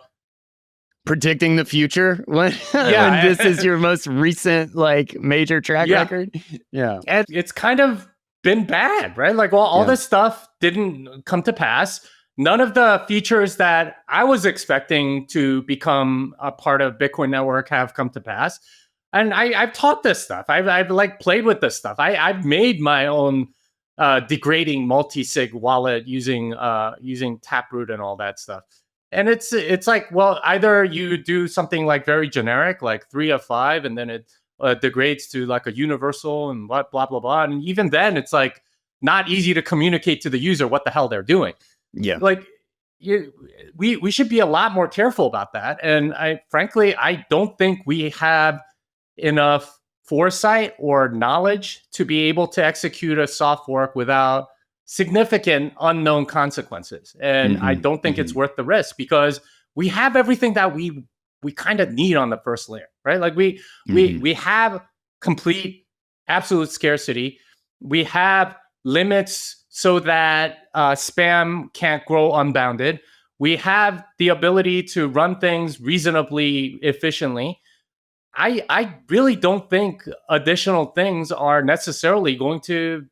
predicting the future when this is your most recent like major track record? Yeah.
And it's kind of been bad, right? Like, well, all this stuff didn't come to pass. None of the features that I was expecting to become a part of Bitcoin Network have come to pass. And I've taught this stuff. I've like played with this stuff. I've made my own degrading multi-sig wallet using Taproot and all that stuff. And it's like, well, either you do something like very generic, like 3 of 5, and then it degrades to like a universal and blah, blah, blah, blah. And even then, it's like not easy to communicate to the user what the hell they're doing.
Yeah.
Like, we should be a lot more careful about that. And I don't think we have enough foresight or knowledge to be able to execute a soft fork without significant unknown consequences. And I don't think it's worth the risk, because we have everything that we kind of need on the first layer, right? Like we have complete absolute scarcity. We have limits so that spam can't grow unbounded. We have the ability to run things reasonably efficiently. I really don't think additional things are necessarily going to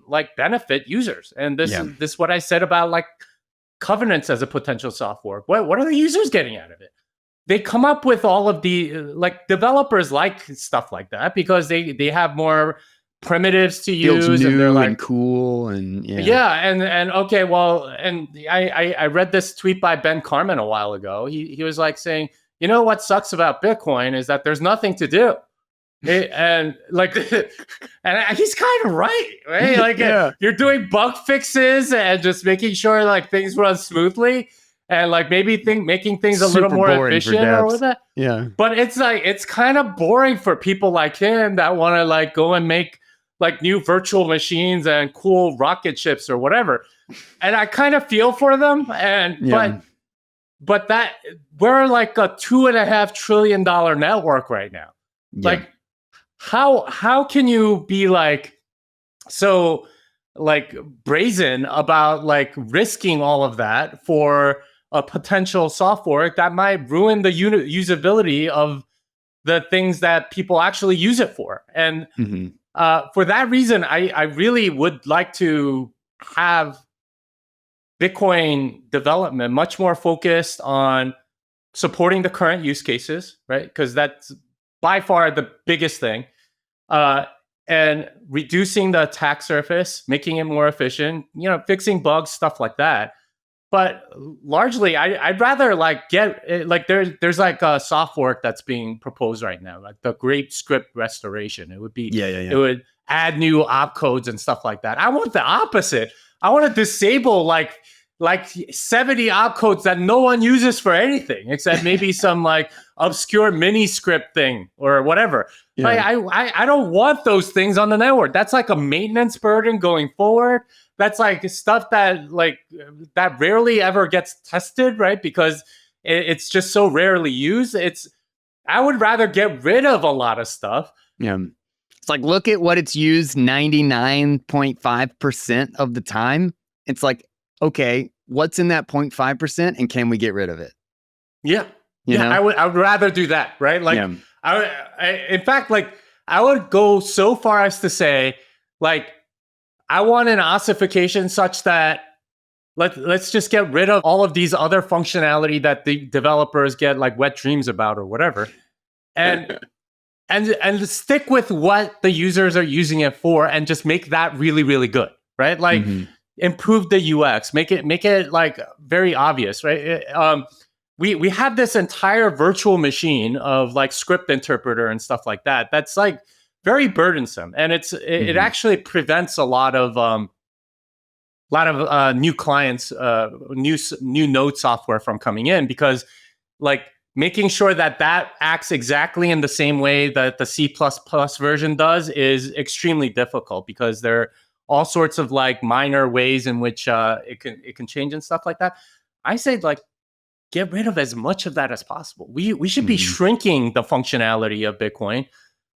like benefit users. And this is what I said about like covenants as a potential soft fork. What are the users getting out of it? They come up with all of the like developers like stuff like that because they have more primitives to use,
Feels new
and they're like
and cool and
and okay, well, and I read this tweet by Ben Carmen a while ago. He was like saying, you know what sucks about Bitcoin is that there's nothing to do. And like, and he's kind of right? Like, you're doing bug fixes and just making sure like things run smoothly, and like maybe making things a little more efficient or whatever.
Yeah,
but it's like it's kind of boring for people like him that want to like go and make like new virtual machines and cool rocket ships or whatever. And I kind of feel for them, and but that we're like a $2.5 trillion network right now. Like, how can you be like so like brazen about like risking all of that for a potential soft fork that might ruin the usability of the things that people actually use it for? And for that reason, I really would like to have Bitcoin development much more focused on supporting the current use cases, right? Because that's by far the biggest thing. And reducing the attack surface, making it more efficient, fixing bugs, stuff like that. But largely, I'd rather like get like there's like a soft fork that's being proposed right now, like the Great Script Restoration. It would be it would add new opcodes and stuff like that. I want the opposite. I want to disable like 70 opcodes that no one uses for anything except maybe some like obscure mini script thing or whatever. Like I don't want those things on the network. That's like a maintenance burden going forward. That's like stuff that that rarely ever gets tested, right? Because it's just so rarely used. I would rather get rid of a lot of stuff.
Yeah. It's like, look at what it's used 99.5% of the time. It's like, okay, what's in that 0.5% and can we get rid of it?
Yeah. I would rather do that, right? Like in fact, like I would go so far as to say, like, I want an ossification such that let's just get rid of all of these other functionality that the developers get like wet dreams about or whatever. And and stick with what the users are using it for and just make that really, really good, right? Like improve the UX, make it like very obvious, right? We have this entire virtual machine of like script interpreter and stuff like that. That's like very burdensome, and it actually prevents a lot of new clients, new node software from coming in, because like making sure that acts exactly in the same way that the C++ version does is extremely difficult, because there are all sorts of like minor ways in which it can change and stuff like that. I say like get rid of as much of that as possible. We should be shrinking the functionality of Bitcoin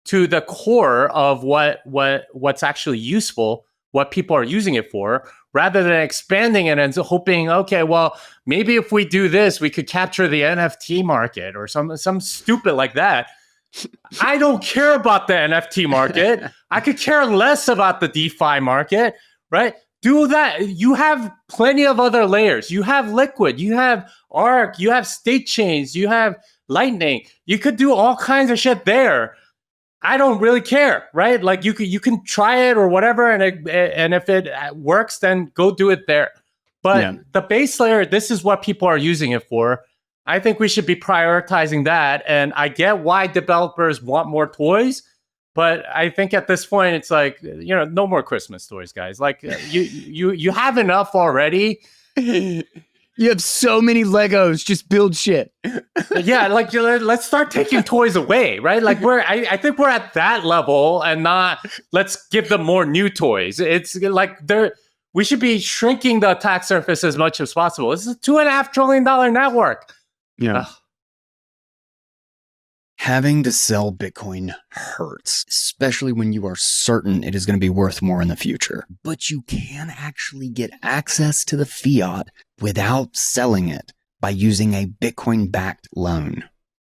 to the core of what's actually useful, what people are using it for, rather than expanding it and hoping, okay, well, maybe if we do this, we could capture the NFT market or some stupid like that. I don't care about the NFT market. I could care less about the DeFi market, right? Do that. You have plenty of other layers. You have Liquid, you have Arc, you have state chains, you have Lightning. You could do all kinds of shit there. I don't really care, right? Like you can try it or whatever, and if it works, then go do it there. But the base layer, this is what people are using it for. I think we should be prioritizing that. And I get why developers want more toys, But I think at this point, it's like, no more Christmas toys, guys. Like you have enough already.
You have so many Legos. Just build shit.
Yeah, like let's start taking toys away, right? Like I think we're at that level, and not let's give them more new toys. It's like we should be shrinking the attack surface as much as possible. This is a $2.5 trillion network.
Yeah. Having to sell Bitcoin hurts, especially when you are certain it is going to be worth more in the future. But you can actually get access to the fiat without selling it by using a Bitcoin-backed loan.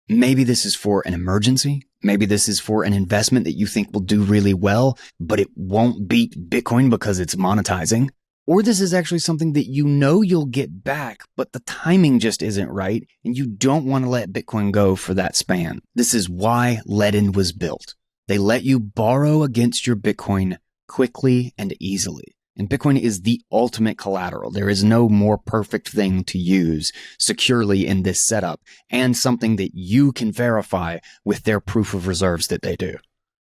Maybe this is for an emergency. Maybe this is for an investment that you think will do really well, but it won't beat Bitcoin because it's monetizing. Or this is actually something that you know you'll get back, but the timing just isn't right, and you don't want to let Bitcoin go for that span. This is why Ledin was built. They let you borrow against your Bitcoin quickly and easily. And Bitcoin is the ultimate collateral. There is no more perfect thing to use securely in this setup, and something that you can verify with their proof of reserves that they do.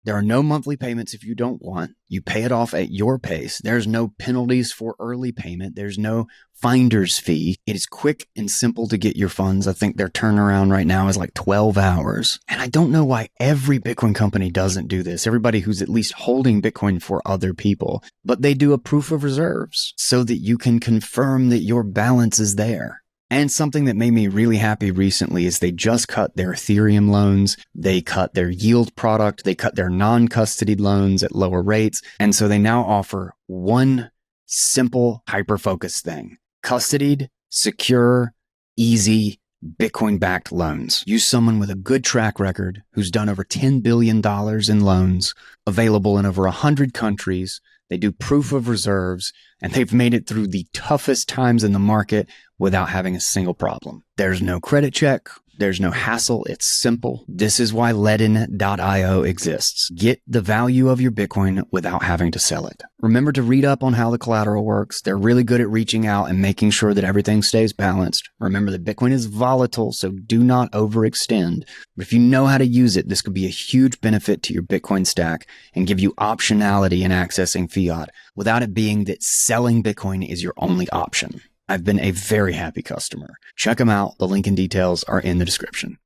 There are no monthly payments if you don't want. You pay it off at your pace. There's no penalties for early payment. There's no finder's fee. It is quick and simple to get your funds. I think their turnaround right now is like 12 hours. And I don't know why every Bitcoin company doesn't do this. Everybody who's at least holding Bitcoin for other people. But they do a proof of reserves so that you can confirm that your balance is there. And something that made me really happy recently is they just cut their Ethereum loans. They cut their yield product. They cut their non-custodied loans at lower rates. And so they now offer one simple hyper-focused thing: custodied, secure, easy, Bitcoin-backed loans. Use someone with a good track record who's done over $10 billion in loans, available in over 100 countries. They do proof of reserves, and they've made it through the toughest times in the market without having a single problem. There's no credit check. There's no hassle. It's simple. This is why Ledin.io exists. Get the value of your Bitcoin without having to sell it. Remember to read up on how the collateral works. They're really good at reaching out and making sure that everything stays balanced. Remember that Bitcoin is volatile, so do not overextend. But if you know how to use it, this could be a huge benefit to your Bitcoin stack and give you optionality in accessing fiat without it being that selling Bitcoin is your only option. I've been a very happy customer. Check them out. The link and details are in the description.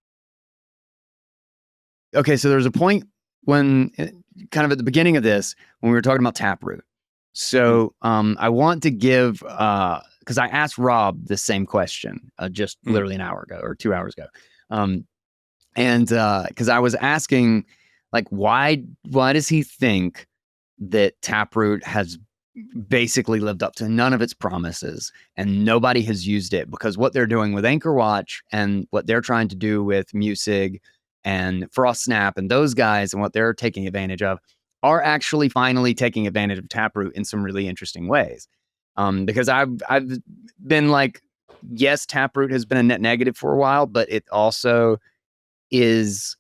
Okay, so there was a point when, kind of at the beginning of this, when we were talking about Taproot. So I want to give, because I asked Rob the same question just literally an hour ago or 2 hours ago. And because I was asking, like, why does he think that Taproot has basically lived up to none of its promises and nobody has used it? Because what they're doing with Anchor Watch and what they're trying to do with Musig and Frostsnap and those guys and what they're taking advantage of are actually finally taking advantage of Taproot in some really interesting ways. Because I've been like, yes, Taproot has been a net negative for a while, but it also it's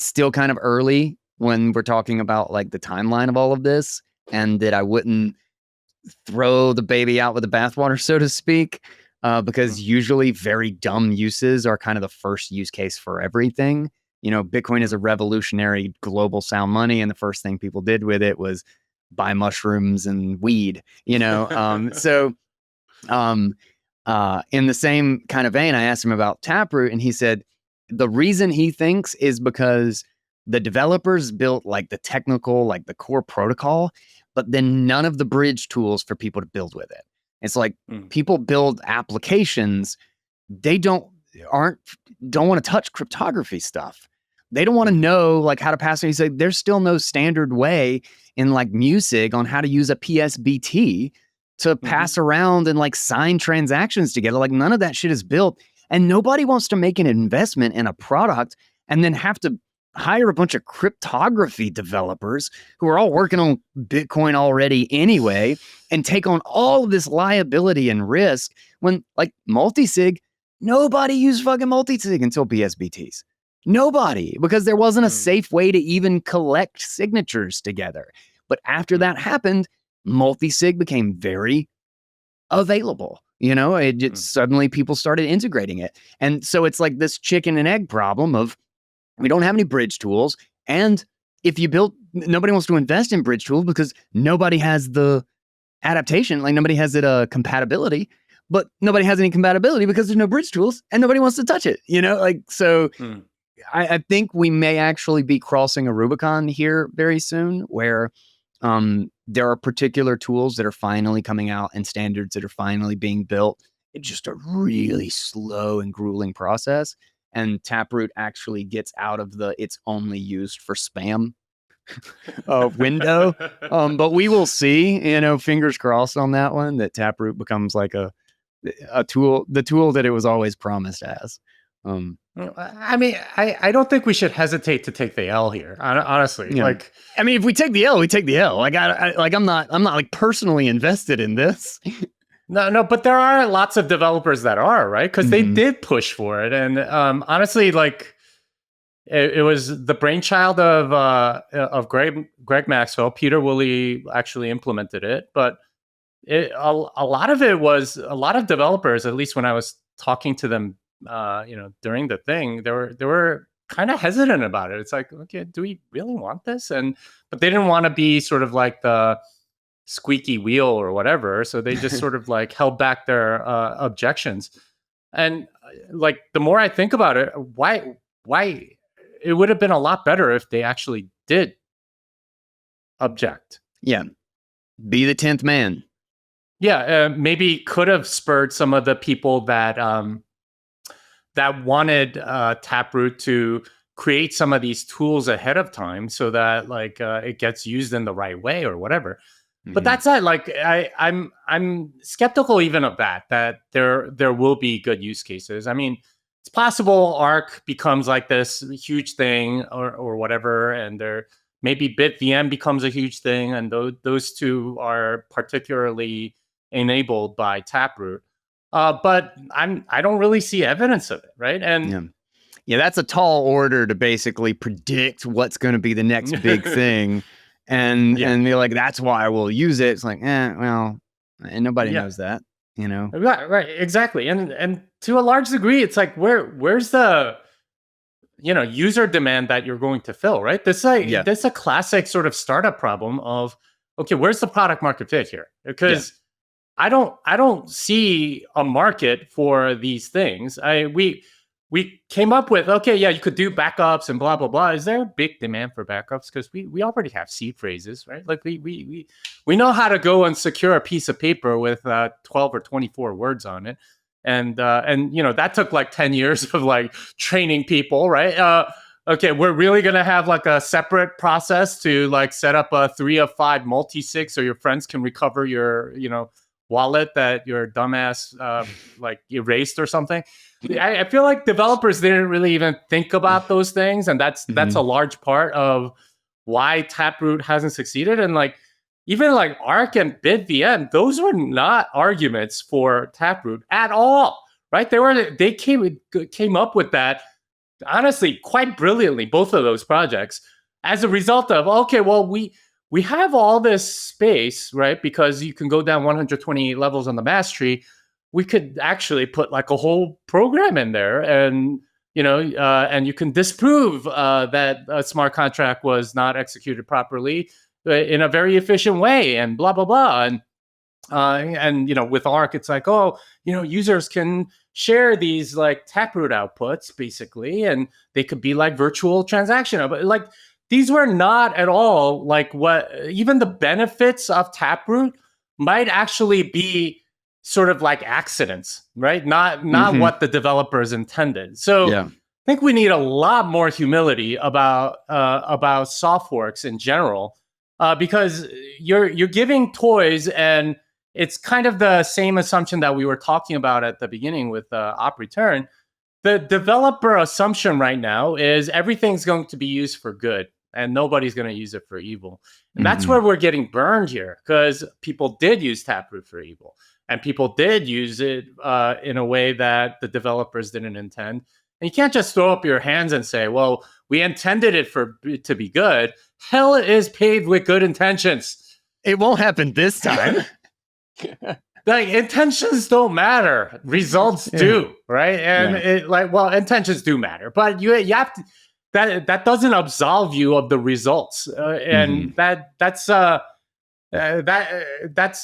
still kind of early when we're talking about like the timeline of all of this, and that I wouldn't throw the baby out with the bathwater, so to speak, because usually very dumb uses are kind of the first use case for everything. You know, Bitcoin is a revolutionary global sound money, and the first thing people did with it was buy mushrooms and weed, you know? In the same kind of vein, I asked him about Taproot, and he said the reason he thinks is because the developers built like the technical, like the core protocol, but then none of the bridge tools for people to build with it. It's like people build applications, they don't want to touch cryptography stuff. They don't want to know like how to pass it. He said there's still no standard way in like Musig on how to use a PSBT to pass around and like sign transactions together. Like none of that shit is built, and nobody wants to make an investment in a product and then have to hire a bunch of cryptography developers who are all working on Bitcoin already anyway and take on all of this liability and risk when like multisig, nobody used fucking multisig until PSBTs. Nobody, because there wasn't a safe way to even collect signatures together. But after that happened, multisig became very available. You know, suddenly people started integrating it. And so it's like this chicken and egg problem of we don't have any bridge tools, and if you build, nobody wants to invest in bridge tools because nobody has the adaptation, like nobody has it compatibility, but nobody has any compatibility because there's no bridge tools and nobody wants to touch it, like, so I think we may actually be crossing a Rubicon here very soon where there are particular tools that are finally coming out and standards that are finally being built. It's just a really slow and grueling process. And Taproot actually gets out of the it's only used for spam window. But we will see, fingers crossed on that one, that Taproot becomes like a tool, the tool that it was always promised as.
I mean, I don't think we should hesitate to take the L here. Honestly, like,
I mean, if we take the L, we take the L. Like, I'm not like personally invested in this.
No, but there are lots of developers that are, right? Because they did push for it, and honestly, like, it was the brainchild of Greg Maxwell. Peter Woolley actually implemented it, but a lot of it was a lot of developers. At least when I was talking to them, during the thing, they were kind of hesitant about it. It's like, okay, do we really want this? But they didn't want to be sort of like the squeaky wheel or whatever, so they just sort of like held back their objections. And like, the more I think about it, why it would have been a lot better if they actually did object.
Yeah, be the 10th man.
Yeah, maybe could have spurred some of the people that that wanted Taproot to create some of these tools ahead of time, so that like it gets used in the right way or whatever. But that's it. Like, I'm skeptical even of that there will be good use cases. I mean, it's possible Arc becomes like this huge thing or whatever, and there maybe BitVM becomes a huge thing, and those two are particularly enabled by Taproot. But I don't really see evidence of it, right? And
yeah, that's a tall order to basically predict what's going to be the next big thing. And they're like, that's why we'll use it. It's like, well, and nobody knows that,
Right, exactly. And to a large degree, it's like, where's the user demand that you're going to fill, right? This is a classic sort of startup problem of, okay, where's the product market fit here? Because I don't see a market for these things. We came up with, okay, yeah, you could do backups and blah, blah, blah. Is there a big demand for backups? Because we already have seed phrases, right? Like we know how to go and secure a piece of paper with 12 or 24 words on it. And that took like 10 years of like training people, right? Okay, we're really going to have like a separate process to like set up a 3 of 5 multisig so your friends can recover your, wallet that your dumbass like erased or something. I feel like developers didn't really even think about those things, and that's a large part of why Taproot hasn't succeeded. And like, even like Arc and BitVM, those were not arguments for Taproot at all, right? They came up with that, honestly, quite brilliantly, both of those projects, as a result of, okay, well, we have all this space, right? Because you can go down 128 levels on the mass tree. We could actually put like a whole program in there, and and you can disprove that a smart contract was not executed properly in a very efficient way, and blah blah blah. And with Arc, it's like, users can share these like Taproot outputs basically, and they could be like virtual transaction, but like, these were not at all like what even the benefits of Taproot might actually be sort of like accidents, right? Not what the developers intended. So I think we need a lot more humility about soft forks in general, because you're giving toys, and it's kind of the same assumption that we were talking about at the beginning with op return. The developer assumption right now is everything's going to be used for good, and nobody's going to use it for evil. And that's where we're getting burned here, because people did use Taproot for evil. And people did use it in a way that the developers didn't intend. And you can't just throw up your hands and say, well, we intended it to be good. Hell is paved with good intentions.
It won't happen this time.
Like, intentions don't matter. Results do, right? And intentions do matter. But you have to... that doesn't absolve you of the results, and that's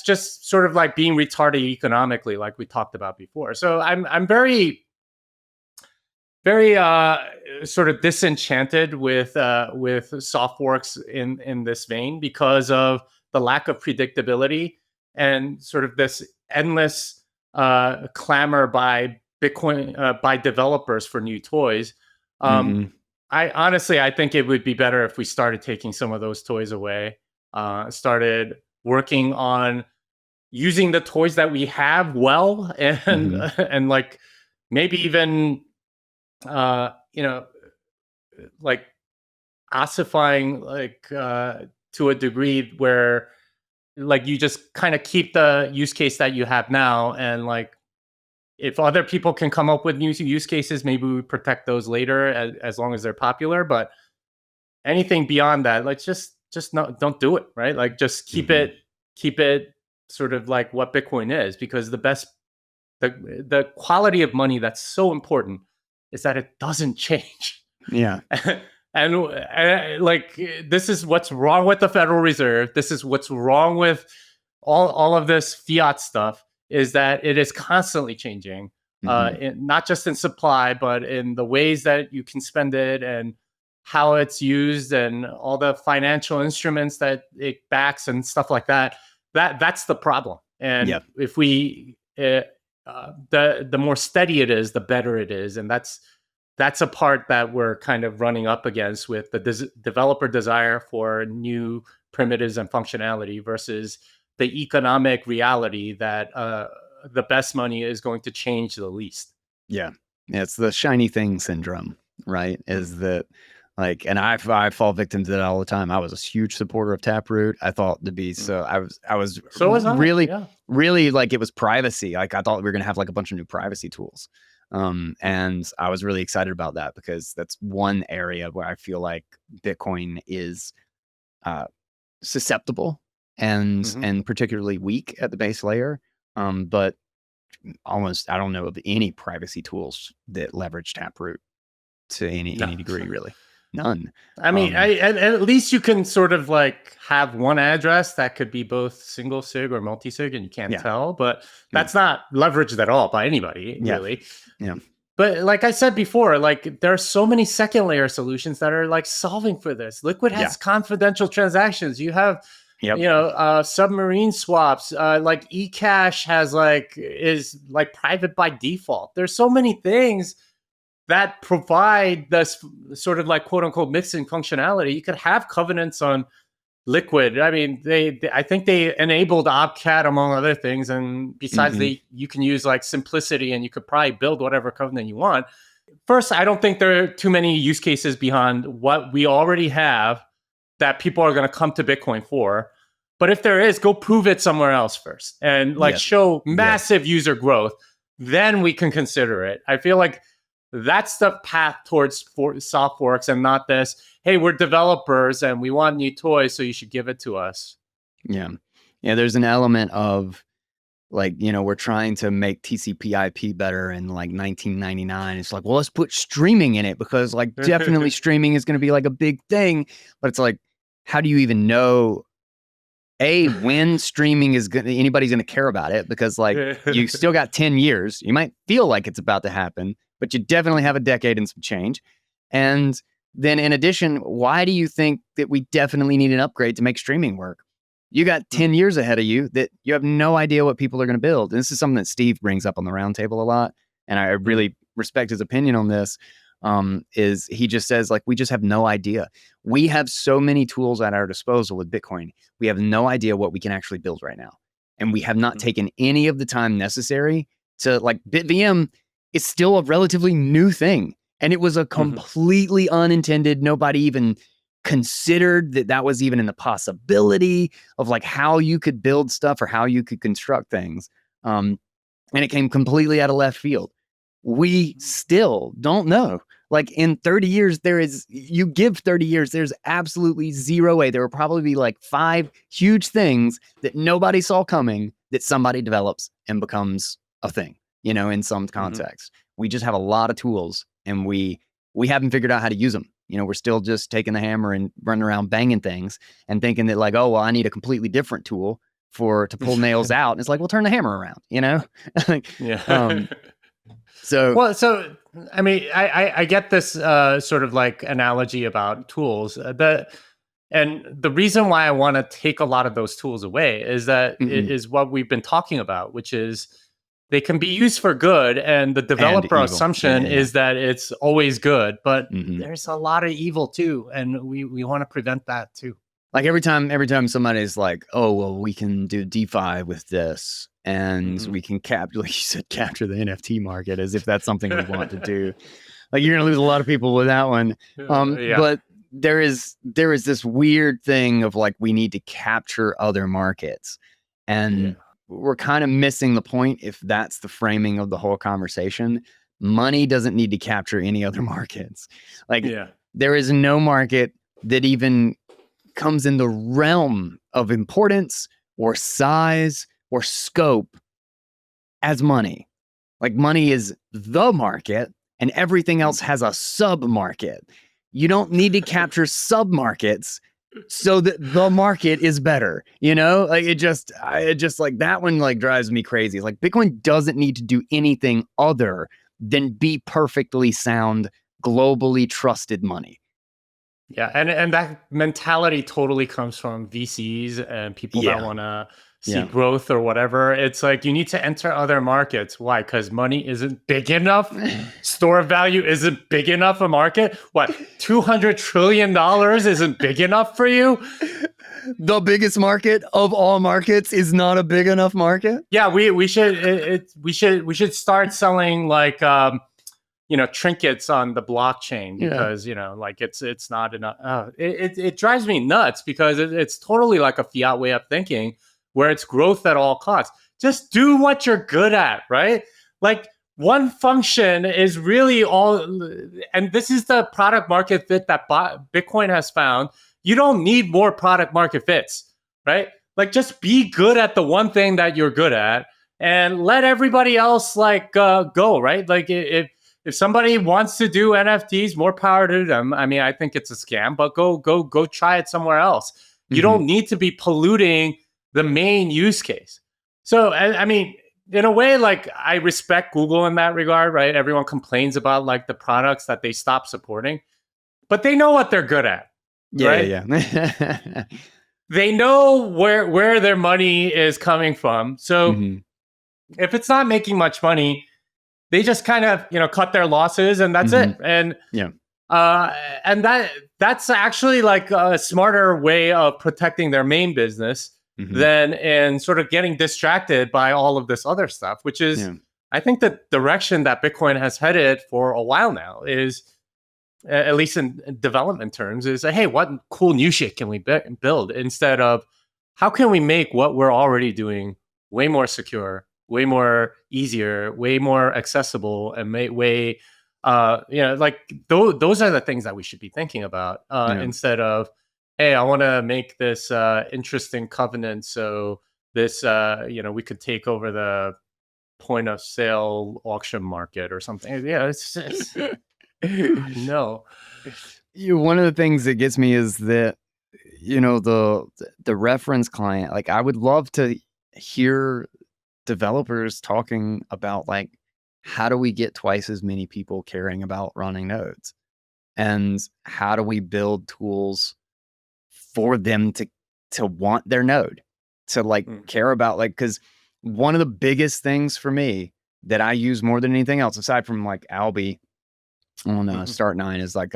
just sort of like being retarded economically, like we talked about before. So I'm very sort of disenchanted with soft forks in this vein because of the lack of predictability and sort of this endless clamor by Bitcoin by developers for new toys. I think it would be better if we started taking some of those toys away, started working on using the toys that we have well, and and like maybe even like ossifying, like to a degree where like you just kind of keep the use case that you have now, and like if other people can come up with new use cases, maybe we protect those later as long as they're popular. But anything beyond that, like just don't do it, right? Like just keep it sort of like what Bitcoin is, because the quality of money that's so important is that it doesn't change.
Yeah.
And like, this is what's wrong with the Federal Reserve. This is what's wrong with all of this fiat stuff, is that it is constantly changing, not just in supply, but in the ways that you can spend it and how it's used and all the financial instruments that it backs and stuff like that. That's the problem. And if we, the more steady it is, the better it is. And that's a part that we're kind of running up against with the developer desire for new primitives and functionality versus the economic reality that the best money is going to change the least.
Yeah. It's the shiny thing syndrome, right? Is that like, and I fall victim to that all the time. I was a huge supporter of Taproot. I thought to be I was really like, it was privacy. Like I thought we were going to have like a bunch of new privacy tools. And I was really excited about that because that's one area where I feel like Bitcoin is susceptible and particularly weak at the base layer. But almost, I don't know of any privacy tools that leverage Taproot to any degree, really. None.
I mean, at least you can sort of like have one address that could be both single sig or multi-sig, and you can't tell, but that's not leveraged at all by anybody, really.
Yeah.
But like I said before, like there are so many second layer solutions that are like solving for this. Liquid has confidential transactions. You have, submarine swaps. Like eCash is like private by default. There's so many things that provide this sort of like quote unquote mixing functionality. You could have covenants on Liquid. I mean, I think they enabled OpCat among other things, and besides, you can use like simplicity, and you could probably build whatever covenant you want. First, I don't think there are too many use cases beyond what we already have that people are going to come to Bitcoin for. But if there is, go prove it somewhere else first, and like show massive user growth. Then we can consider it. I feel like that's the path towards soft forks, and not this, hey, we're developers and we want new toys, so you should give it to us.
Yeah. There's an element of like, we're trying to make TCP/IP better in like 1999. It's like, well, let's put streaming in it because like definitely streaming is going to be like a big thing. But it's like, how do you even know when streaming is anybody's going to care about it? Because like you still got 10 years. You might feel like it's about to happen, but you definitely have a decade and some change. And then in addition, why do you think that we definitely need an upgrade to make streaming work? You got 10 years ahead of you that you have no idea what people are going to build. And this is something that Steve brings up on the roundtable a lot. And I really respect his opinion on this. Is he just says like, we just have no idea. We have so many tools at our disposal with Bitcoin. We have no idea what we can actually build right now. And we have not taken any of the time necessary to like BitVM. It's still a relatively new thing. And it was a completely unintended, nobody even considered that was even in the possibility of like how you could build stuff or how you could construct things. And it came completely out of left field. We still don't know. Like in 30 years, you give 30 years, there's absolutely zero way. There will probably be like 5 huge things that nobody saw coming that somebody develops and becomes a thing, in some context. We just have a lot of tools and we haven't figured out how to use them We're still just taking the hammer and running around banging things and thinking that like, oh, well, I need a completely different tool to pull nails out. And it's like, well, turn the hammer around,
Yeah.
So,
well, so I mean, I get this sort of like analogy about tools. And the reason why I want to take a lot of those tools away is that it is what we've been talking about, which is they can be used for good, and the developer
evil.
assumption is that it's always good, but
Mhm.
there's a lot of evil too, and we want to prevent that too.
Like every time somebody's like, oh, well, we can do DeFi with this and we can like you said, capture the NFT market, as if that's something we want to do. Like you're going to lose a lot of people with that one.
Yeah.
But there is this weird thing of like, we need to capture other markets. And we're kind of missing the point if that's the framing of the whole conversation. Money doesn't need to capture any other markets. Like there is no market that even comes in the realm of importance or size or scope as money. Like money is the market and everything else has a sub market. You don't need to capture sub markets so that the market is better. Like it just like that one like drives me crazy. It's like Bitcoin doesn't need to do anything other than be perfectly sound, globally trusted money.
Yeah, and that mentality totally comes from VCs and people that want to see growth or whatever. It's like you need to enter other markets. Why? Because money isn't big enough. Store of value isn't big enough a market. What? $200 trillion isn't big enough for you?
The biggest market of all markets is not a big enough market.
Yeah, we should start selling like trinkets on the blockchain because like it's not enough. It drives me nuts because it's totally like a fiat way of thinking where it's growth at all costs. Just do what you're good at, right? Like one function is really all, and this is the product market fit that Bitcoin has found. You don't need more product market fits, right? Like just be good at the one thing that you're good at and let everybody else like go, right? Like if somebody wants to do NFTs, more power to them. I mean, I think it's a scam, but go try it somewhere else. You don't need to be polluting the main use case. So, I mean, in a way, like I respect Google in that regard, right? Everyone complains about like the products that they stop supporting, but they know what they're good at, right?
Yeah.
They know where their money is coming from. So if it's not making much money, they just kind of, cut their losses and that's it. And that's actually like a smarter way of protecting their main business than in sort of getting distracted by all of this other stuff, which is, I think the direction that Bitcoin has headed for a while now is, at least in development terms, is, hey, what cool new shit can we build instead of how can we make what we're already doing way more secure, way more easier, way more accessible, and way, like those are the things that we should be thinking about instead of, hey, I want to make this interesting covenant so this, we could take over the point of sale auction market or something. Yeah, it's no.
One of the things that gets me is that, the reference client, like I would love to hear developers talking about like, how do we get twice as many people caring about running nodes? And how do we build tools for them to want their node, to like care about, like, because one of the biggest things for me that I use more than anything else, aside from like Alby on Start9, is like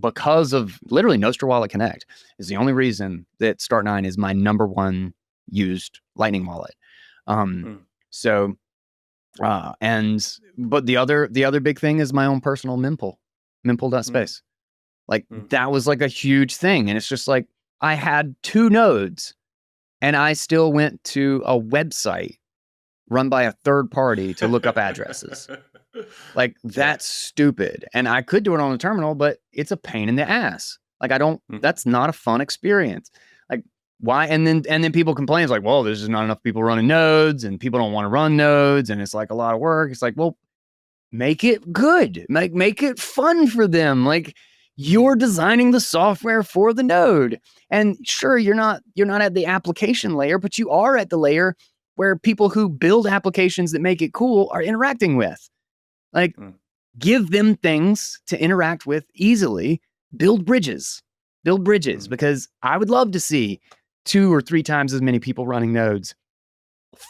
because of literally Nostra Wallet Connect is the only reason that Start9 is my number one used Lightning wallet. So but the other big thing is my own personal mempool.space. Like that was like a huge thing. And it's just like, I had 2 nodes and I still went to a website run by a third party to look up addresses. Like that's stupid. And I could do it on the terminal, but it's a pain in the ass. Like that's not a fun experience. Like why? And then people complain, it's like, well, there's just not enough people running nodes and people don't want to run nodes. And it's like a lot of work. It's like, well, make it good. Make it fun for them. Like, you're designing the software for the node. And sure, you're not at the application layer, but you are at the layer where people who build applications that make it cool are interacting with. Like, give them things to interact with easily. Build bridges, because I would love to see 2 or 3 times as many people running nodes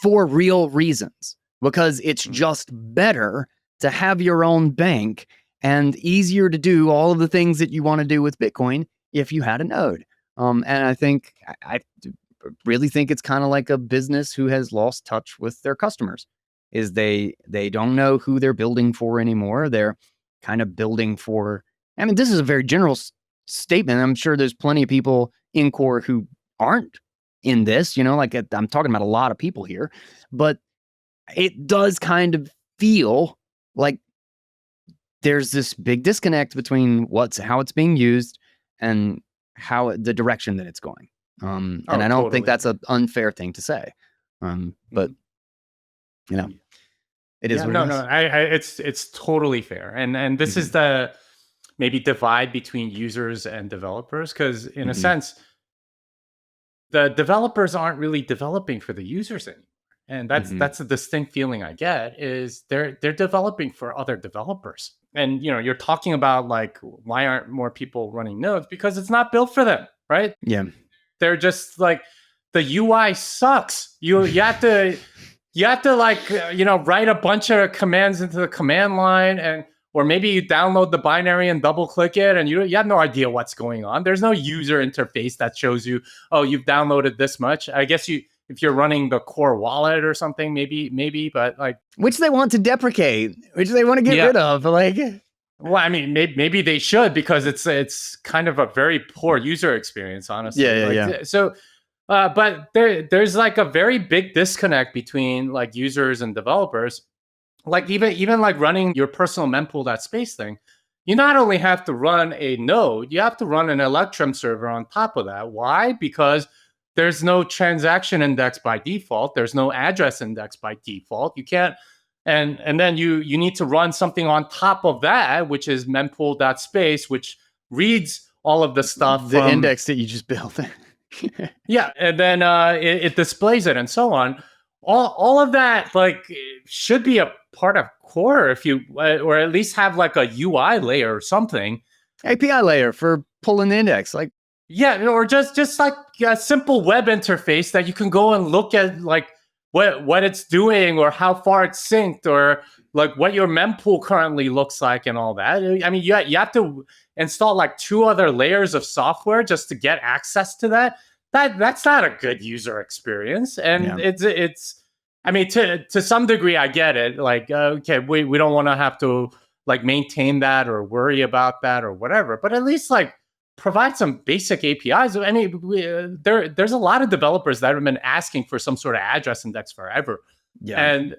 for real reasons, because it's just better to have your own bank and easier to do all of the things that you want to do with Bitcoin if you had a node. And I really think it's kind of like a business who has lost touch with their customers. Is they don't know who they're building for anymore. They're kind of building for, I mean, this is a very general statement. I'm sure there's plenty of people in core who aren't in this, like I'm talking about a lot of people here, but it does kind of feel like there's this big disconnect between how it's being used and the direction that it's going. And I don't think that's an unfair thing to say. But it is what it is.
It's totally fair. And this is the maybe divide between users and developers, because in a sense, the developers aren't really developing for the users anymore. And that's a distinct feeling I get, is they're developing for other developers. And you're talking about like, why aren't more people running nodes? Because it's not built for them, right?
Yeah.
They're just like, the UI sucks. You have to like write a bunch of commands into the command line, or maybe you download the binary and double click it, and you have no idea what's going on. There's no user interface that shows you, oh, you've downloaded this much. I guess if you're running the core wallet or something, maybe, but like,
which they want to deprecate, which they want to get rid of, like.
Well, I mean, maybe they should, because it's kind of a very poor user experience, honestly.
Yeah.
So, but there's like a very big disconnect between like users and developers. Like even like running your personal mempool.space thing, you not only have to run a node, you have to run an Electrum server on top of that. Why? Because there's no transaction index by default. There's no address index by default. You can't, and then you need to run something on top of that, which is mempool.space, which reads all of the stuff,
the index that you just built.
Yeah, and then it displays it and so on. All of that like should be a part of core, if you or at least have like a UI layer or something,
API layer for pulling the index, like.
Yeah, or just like a simple web interface that you can go and look at, like what it's doing, or how far it's synced, or like what your mempool currently looks like, and all that. I mean, you have to install like 2 other layers of software just to get access to that. That's not a good user experience, and it's. I mean, to some degree, I get it. Like, okay, we don't want to have to like maintain that or worry about that or whatever, but at least like provide some basic APIs. I mean, there's a lot of developers that have been asking for some sort of address index forever. Yeah. And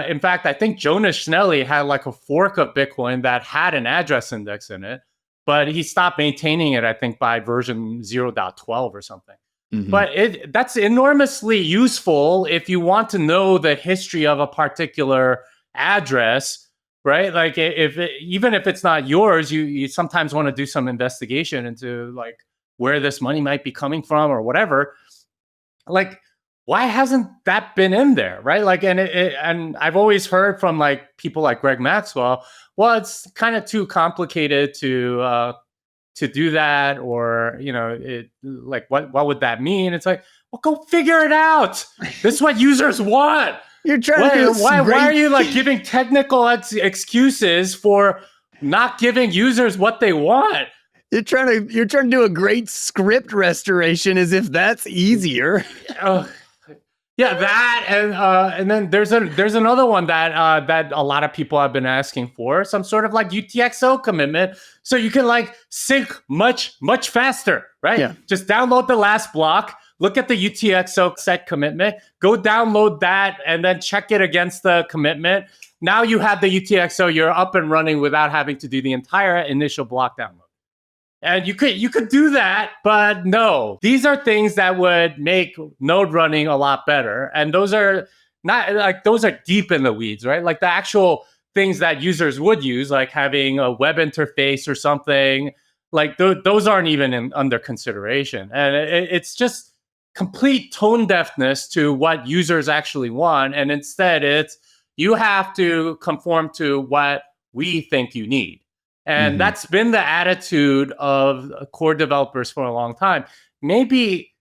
in fact, I think Jonas Schnelli had like a fork of Bitcoin that had an address index in it, but he stopped maintaining it, I think, by version 0.12 or something. But that's enormously useful if you want to know the history of a particular address, right? Like even if it's not yours, you sometimes want to do some investigation into like where this money might be coming from or whatever. Like, why hasn't that been in there, right? Like, and I've always heard from like people like Greg Maxwell, well, it's kind of too complicated to do that, or like what would that mean? It's like, well, go figure it out. This is what users want.
You're trying to
why are you like giving technical excuses for not giving users what they want?
You're trying to do a great script restoration as if that's easier.
Yeah, that, and then there's another one that that a lot of people have been asking for, some sort of like UTXO commitment, so you can like sync much faster, right? Yeah. Just download the last block, look at the UTXO set commitment, go download that, and then check it against the commitment. Now you have the UTXO, you're up and running without having to do the entire initial block download. And you could do that, but no, these are things that would make node running a lot better. And those are not like, those are deep in the weeds, right? Like the actual things that users would use, like having a web interface or something like those aren't even under consideration, and it's just complete tone deafness to what users actually want, and instead it's you have to conform to what we think you need. And that's been the attitude of core developers for a long time. Maybe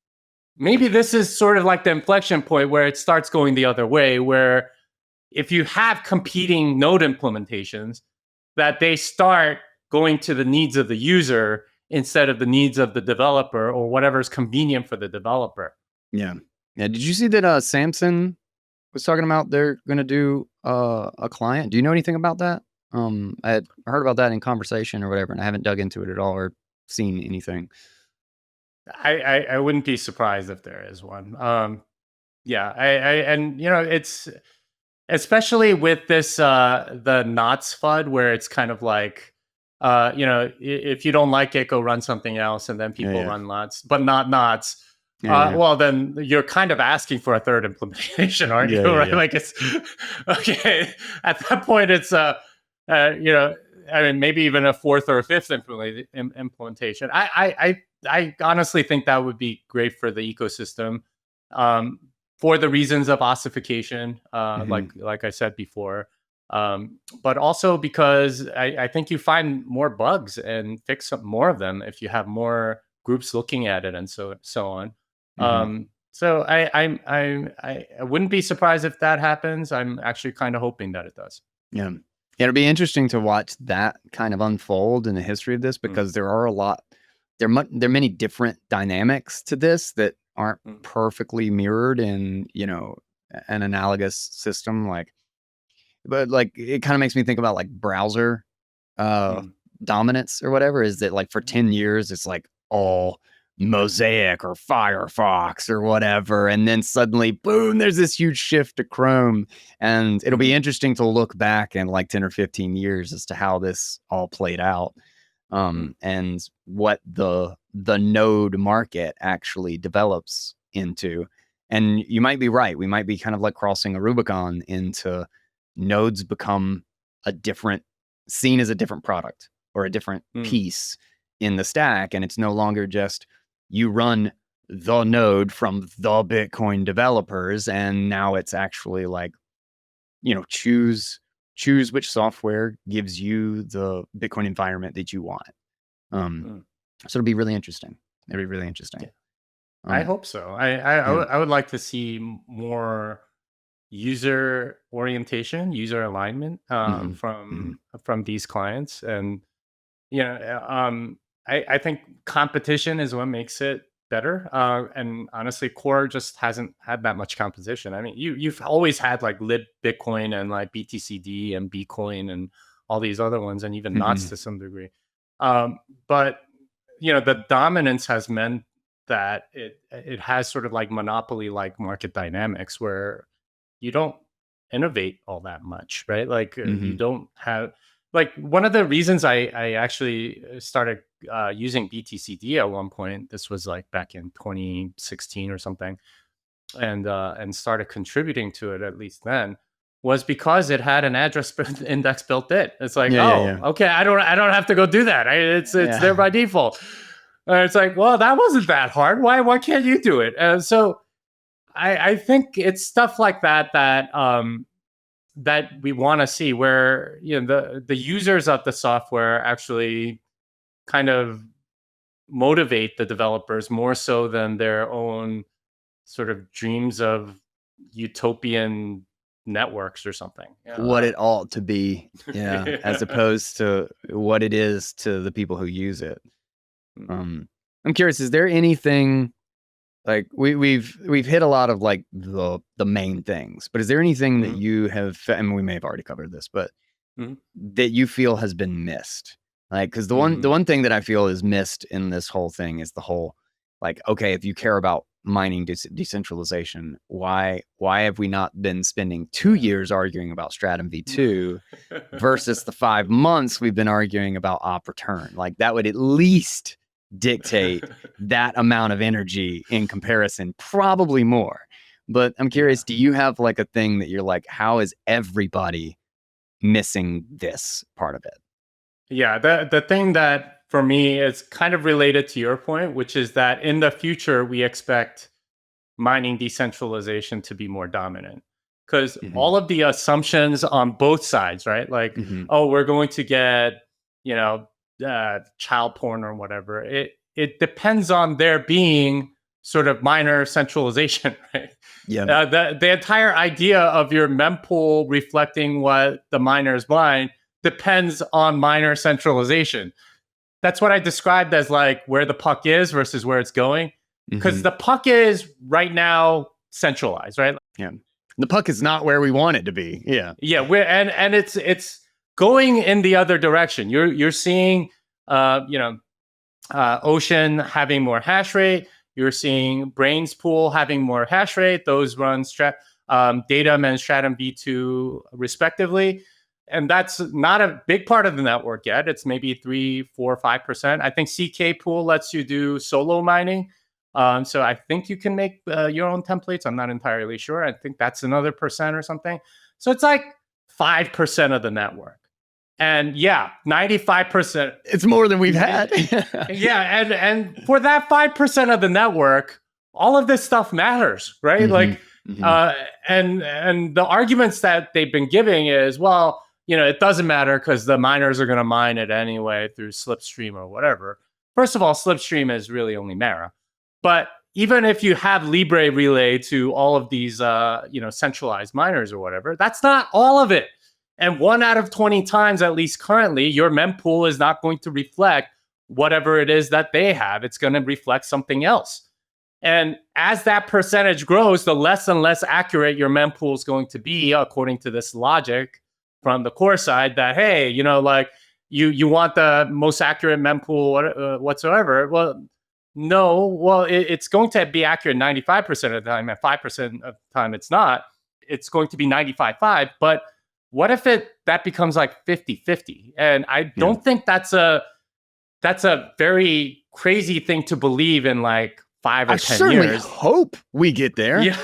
this is sort of like the inflection point where it starts going the other way, where if you have competing node implementations, that they start going to the needs of the user instead of the needs of the developer or whatever's convenient for the developer.
Yeah. Did you see that Samsung was talking about they're going to do a client? Do you know anything about that? I had heard about that in conversation or whatever, and I haven't dug into it at all or seen anything.
I wouldn't be surprised if there is one. Yeah, and it's especially with this the knots FUD, where it's kind of like if you don't like it, go run something else, and then people run knots, but not knots. Well, then you're kind of asking for a third implementation, aren't you? Right? Like it's okay. At that point, it's I mean, maybe even a fourth or a fifth implementation. I honestly think that would be great for the ecosystem, for the reasons of ossification, like I said before, but also because I think you find more bugs and fix more of them if you have more groups looking at it and so on. So I wouldn't be surprised if that happens. I'm actually kind of hoping that it does.
Yeah. It'll be interesting to watch that kind of unfold in the history of this, because there are there are many different dynamics to this that aren't perfectly mirrored in, an analogous system. But it kind of makes me think about like browser dominance or whatever. Is that like for 10 years, it's like all Mosaic or Firefox or whatever, and then suddenly boom, there's this huge shift to Chrome, and it'll be interesting to look back in like 10 or 15 years as to how this all played out, and what the node market actually develops into. And you might be right, we might be kind of like crossing a Rubicon into nodes become seen as a different product or a different piece in the stack, and it's no longer just you run the node from the Bitcoin developers, and now it's actually like, choose which software gives you the Bitcoin environment that you want. So it'll be really interesting. It'll be really interesting.
Yeah. I hope so. I would like to see more user orientation, user alignment from these clients, and I think competition is what makes it better. And honestly, Core just hasn't had that much competition. I mean, you've always had like Lib Bitcoin and like BTCD and Bcoin and all these other ones, and even Knots to some degree. But the dominance has meant that it has sort of like monopoly like market dynamics where you don't innovate all that much, right? Like you don't have. Like one of the reasons I actually started using BTCD at one point, this was like back in 2016 or something, and started contributing to it at least then, was because it had an address index built in. It's like, okay, I don't have to go do that. It's there by default. It's like, well, that wasn't that hard. Why can't you do it? So I think it's stuff like that that we want to see, where the users of the software actually kind of motivate the developers more so than their own sort of dreams of utopian networks or something.
What it ought to be, as opposed to what it is to the people who use it. I'm curious, is there anything like we've hit a lot of like the main things, but is there anything that you have, and we may have already covered this, but that you feel has been missed? Like, because the one thing that I feel is missed in this whole thing is the whole, like, okay, if you care about mining decentralization, why have we not been spending 2 years arguing about Stratum V2 versus the 5 months we've been arguing about op return? Like, that would at least dictate that amount of energy in comparison, probably more. But I'm curious, do you have like a thing that you're like, how is everybody missing this part of it?
Yeah, the thing that for me is kind of related to your point, which is that in the future, we expect mining decentralization to be more dominant. Because all of the assumptions on both sides, right? Like, oh, we're going to get, child porn or whatever. It depends on there being sort of minor centralization, right?
Yeah.
The entire idea of your mempool reflecting what the miners mine depends on minor centralization. That's what I described as like where the puck is versus where it's going. Because the puck is right now centralized, right?
Yeah. The puck is not where we want it to be. Yeah.
Yeah. And it's going in the other direction. You're seeing Ocean having more hash rate. You're seeing Brains Pool having more hash rate. Those run Datum and Stratum V2 respectively. And that's not a big part of the network yet. It's maybe 3, 4, 5%. I think CK Pool lets you do solo mining. So I think you can make your own templates. I'm not entirely sure. I think that's another percent or something. So it's like 5% of the network. And yeah, 95%.
It's more than we've had.
Yeah. And for that 5% of the network, all of this stuff matters, right? And the arguments that they've been giving is, well, it doesn't matter because the miners are going to mine it anyway through Slipstream or whatever. First of all, Slipstream is really only Mara. But even if you have Libre relay to all of these, centralized miners or whatever, that's not all of it. And 1 out of 20 times, at least currently, your mempool is not going to reflect whatever it is that they have. It's going to reflect something else. And as that percentage grows, the less and less accurate your mempool is going to be, according to this logic from the core side that, hey, you want the most accurate mempool whatsoever. Well, no. Well, it's going to be accurate 95% of the time, and 5% of the time it's not. It's going to be 95.5. But what if that becomes like 50-50? And I don't think that's a very crazy thing to believe in like 5 or 10 years.
I certainly hope we get there. Yeah.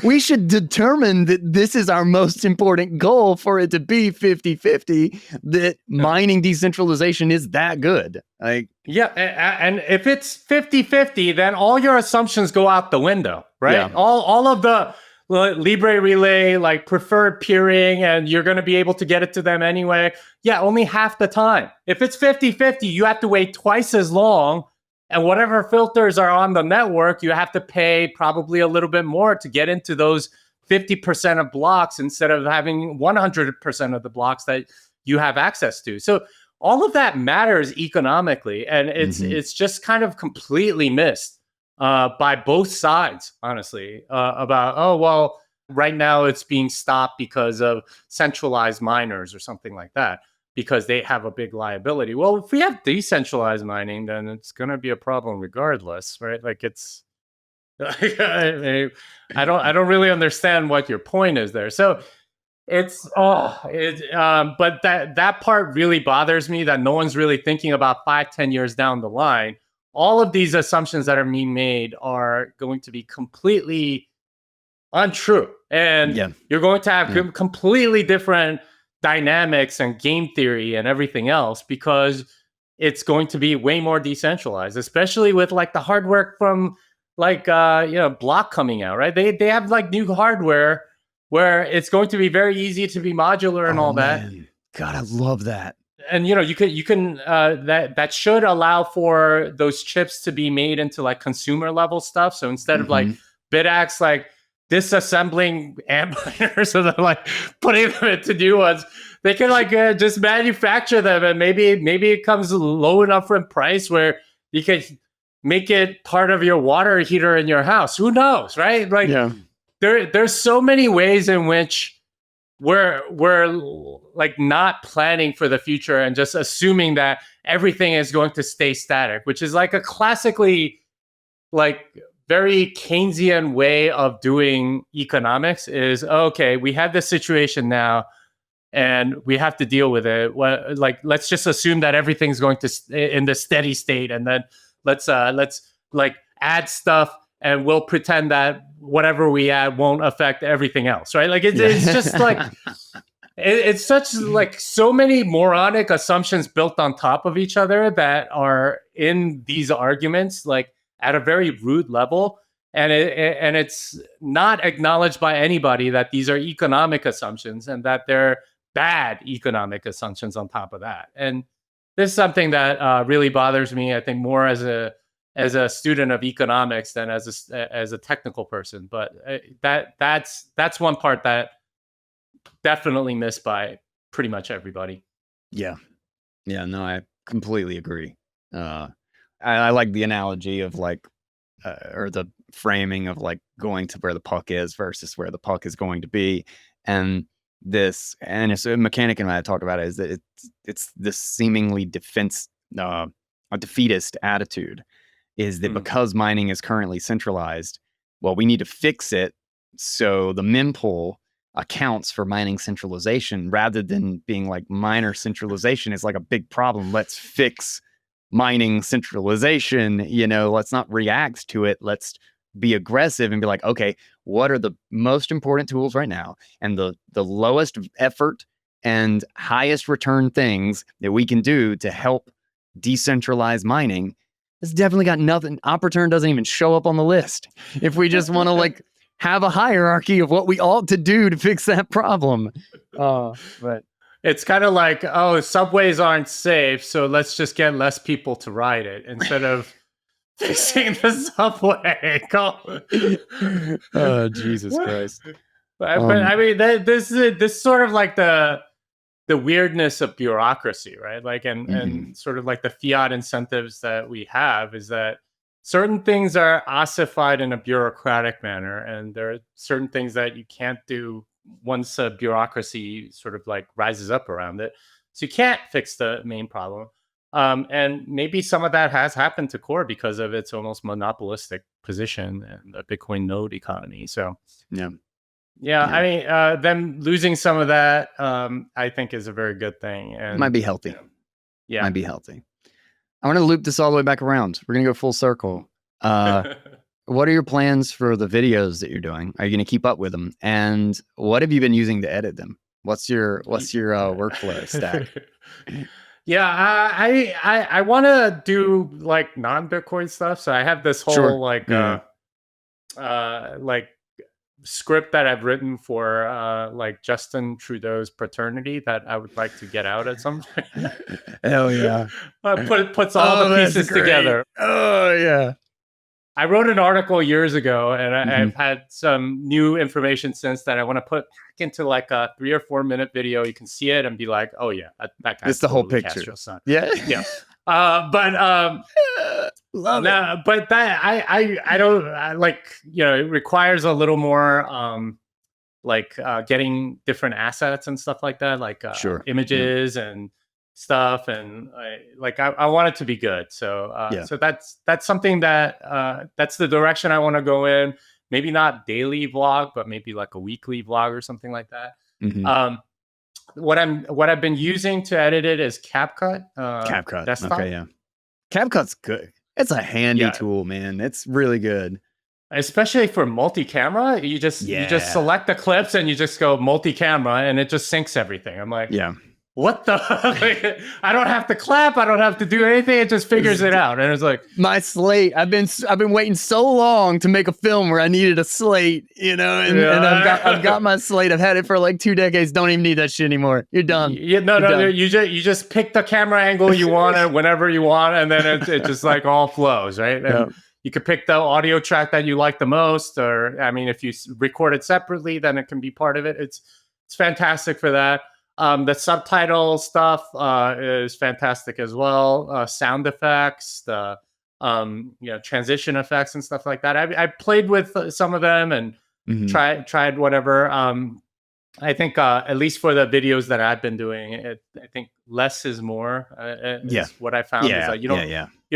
we should determine that this is our most important goal for it to be 50-50, that mining decentralization is that good. And
if it's 50-50, then all your assumptions go out the window, right? Yeah. All of the Libre relay, like preferred peering, and you're going to be able to get it to them anyway. Yeah, only half the time. If it's 50-50, you have to wait twice as long. And whatever filters are on the network, you have to pay probably a little bit more to get into those 50% of blocks instead of having 100% of the blocks that you have access to. So all of that matters economically. And it's just kind of completely missed by both sides, honestly, about, right now it's being stopped because of centralized miners or something like that, because they have a big liability. Well, if we have decentralized mining, then it's going to be a problem regardless, right? Like I don't really understand what your point is there. So but that part really bothers me, that no one's really thinking about 5-10 years down the line. All of these assumptions that are being made are going to be completely untrue. And you're going to have completely different dynamics and game theory and everything else, because it's going to be way more decentralized, especially with like the hardware from Block coming out, right? They have like new hardware where it's going to be very easy to be modular and that.
God, I love that.
And you can that should allow for those chips to be made into like consumer level stuff. So instead of like BitAx like disassembling amp miners and then like putting them into new ones, they can like just manufacture them, and maybe it comes low enough in price where you can make it part of your water heater in your house. Who knows, right? Like there's so many ways in which we're like not planning for the future and just assuming that everything is going to stay static, which is like a classically like very Keynesian way of doing economics. Is okay, we have this situation now and we have to deal with it. Let's just assume that everything's going to in the steady state, and then let's like add stuff, and we'll pretend that whatever we add won't affect everything else, right? Like it's just like It's such like so many moronic assumptions built on top of each other that are in these arguments, like at a very rude level. And it's not acknowledged by anybody that these are economic assumptions and that they're bad economic assumptions on top of that. And this is something that really bothers me. I think more as a student of economics than as a technical person. But that's one part that definitely missed by pretty much everybody.
Yeah. No, I completely agree. I like the analogy of like, or the framing of like going to where the puck is versus where the puck is going to be. And it's a mechanic and I talked about it, is that it's this seemingly a defeatist attitude, is that because mining is currently centralized, well, we need to fix it. So the mempool accounts for mining centralization rather than being like miner centralization is like a big problem. Let's fix mining centralization, let's not react to it. Let's be aggressive and be like, okay, what are the most important tools right now and the lowest effort and highest return things that we can do to help decentralize mining? It's definitely got nothing. Operturn doesn't even show up on the list. If we just want to like have a hierarchy of what we ought to do to fix that problem. But
it's kind of like, oh, subways aren't safe, so let's just get less people to ride it instead of fixing the subway.
Oh, Jesus Christ.
But I mean, this sort of like the weirdness of bureaucracy, right? Like, and sort of like the fiat incentives that we have is that certain things are ossified in a bureaucratic manner, and there are certain things that you can't do once a bureaucracy sort of like rises up around it. So you can't fix the main problem. And maybe some of that has happened to Core because of its almost monopolistic position and the Bitcoin node economy. So yeah. I mean, them losing some of that, I think, is a very good thing. And
might be healthy.
Yeah,
might be healthy. I want to loop this all the way back around. We're gonna go full circle. What are your plans for the videos that you're doing? Are you going to keep up with them? And what have you been using to edit them? What's your workflow stack?
Yeah, I want to do like non-Bitcoin stuff. So I have this whole like script that I've written for like Justin Trudeau's paternity that I would like to get out at some point.
Hell yeah!
Puts all the pieces together.
Oh yeah.
I wrote an article years ago, and I've had some new information since that I want to put back into like a 3 or 4 minute video. You can see it and be like, "Oh yeah, that guy's
it's the
totally
whole picture."
Castro's son.
Yeah.
Love it. But that I don't like. It requires a little more getting different assets and stuff like that, like images and stuff, and I want it to be good. So so that's something that that's the direction I want to go in. Maybe not daily vlog, but maybe like a weekly vlog or something like that. What I've been using to edit it is CapCut.
CapCut
desktop.
Okay, yeah. CapCut's good. It's a handy tool, man. It's really good.
Especially for multi-camera, you just select the clips and you just go multi-camera and it just syncs everything. I'm like, what the? I don't have to clap. I don't have to do anything. It just figures it out. And it's like
my slate. I've been waiting so long to make a film where I needed a slate, and I've got my slate. I've had it for like 2 decades. Don't even need that shit anymore. You're done.
No. You just pick the camera angle you want it whenever you want, and then it just like all flows, right? And you could pick the audio track that you like the most, or I mean, if you record it separately, then it can be part of it. It's fantastic for that. The subtitle stuff is fantastic as well. Sound effects, the transition effects and stuff like that. I played with some of them and tried whatever. I think at least for the videos that I've been doing, I think less is more. Is what I found is that you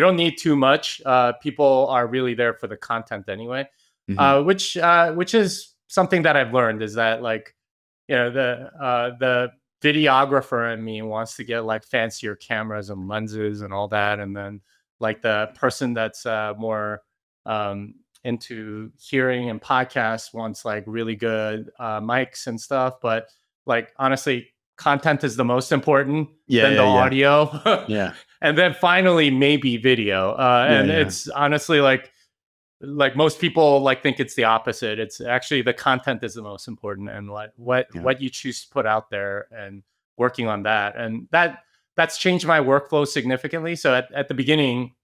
don't need too much. People are really there for the content anyway, which is something that I've learned is that like the videographer in me wants to get like fancier cameras and lenses and all that, and then like the person that's more into hearing and podcasts wants like really good mics and stuff. But like honestly, content is the most important,
Yeah,
then the
yeah,
audio,
yeah.
and then finally maybe video.
Yeah,
And
yeah.
it's honestly like most people like think it's the opposite. It's actually the content is the most important, and
Yeah.
what you choose to put out there and working on that. And that's changed my workflow significantly. So at the beginning,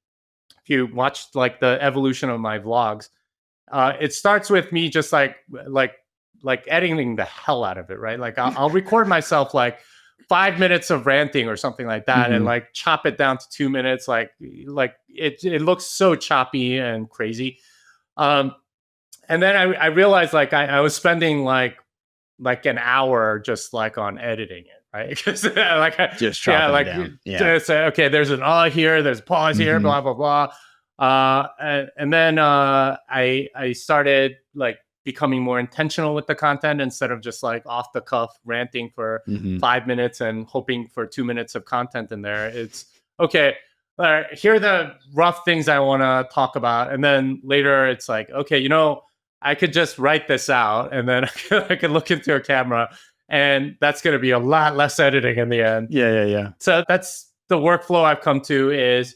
if you watched like the evolution of my vlogs, it starts with me just like editing the hell out of it, right? Like I'll record myself like 5 minutes of ranting or something like that, and
Mhm.
like chop it down to 2 minutes. Like it looks so choppy and crazy. Um, and then I realized like I was spending like an hour just like on editing it, right? Because like
Just
yeah,
chopping it
like
down. Yeah.
to say okay, there's an here, there's pause here,
Mhm.
blah blah blah. And then I started like becoming more intentional with the content instead of just like off the cuff ranting for
Mhm.
5 minutes and hoping for 2 minutes of content in there. It's okay. All right, here are the rough things I want to talk about, and then later it's like, okay, I could just write this out, and then I could look into a camera, and that's going to be a lot less editing in the end.
Yeah, yeah, yeah.
So that's the workflow I've come to: is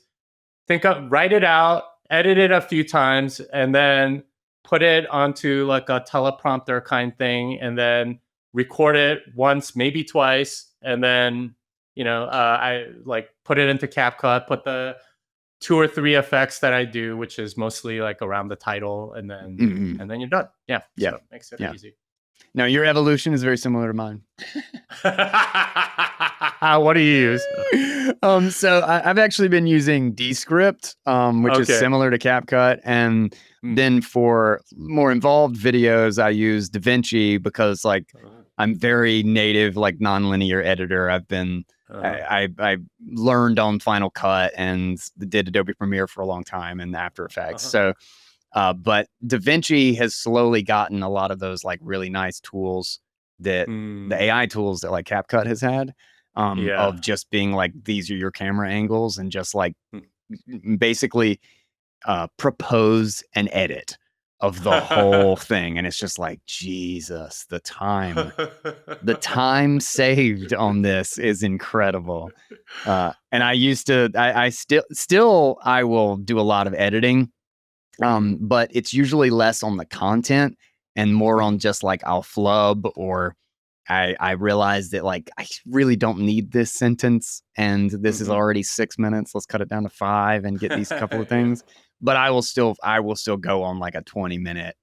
write it out, edit it a few times, and then put it onto like a teleprompter kind thing, and then record it once, maybe twice, and then I like put it into CapCut, put the 2 or 3 effects that I do, which is mostly like around the title, and then
Mhm.
you're done. Yeah,
Yeah.
so it makes it
Yeah.
easy.
No, your evolution is very similar to mine.
What do you use?
So I've actually been using Descript, which is
Okay.
similar to CapCut, and
Hmm.
then for more involved videos, I use DaVinci because like I'm very native, like nonlinear editor. I've been I learned on Final Cut and did Adobe Premiere for a long time and After Effects. So, but DaVinci has slowly gotten a lot of those like really nice tools that the AI tools that like CapCut has had.
Yeah.
Of just being like, these are your camera angles, and just like
Hmm.
basically propose an edit of the whole thing. And it's just like, Jesus, the time saved on this is incredible. And I used to, I still, I will do a lot of editing, but it's usually less on the content and more on just like I'll flub, or I realize that like I really don't need this sentence, and this is already 6 minutes. Let's cut it down to 5 and get these couple of
Yeah.
things. But I will still go on like a 20-minute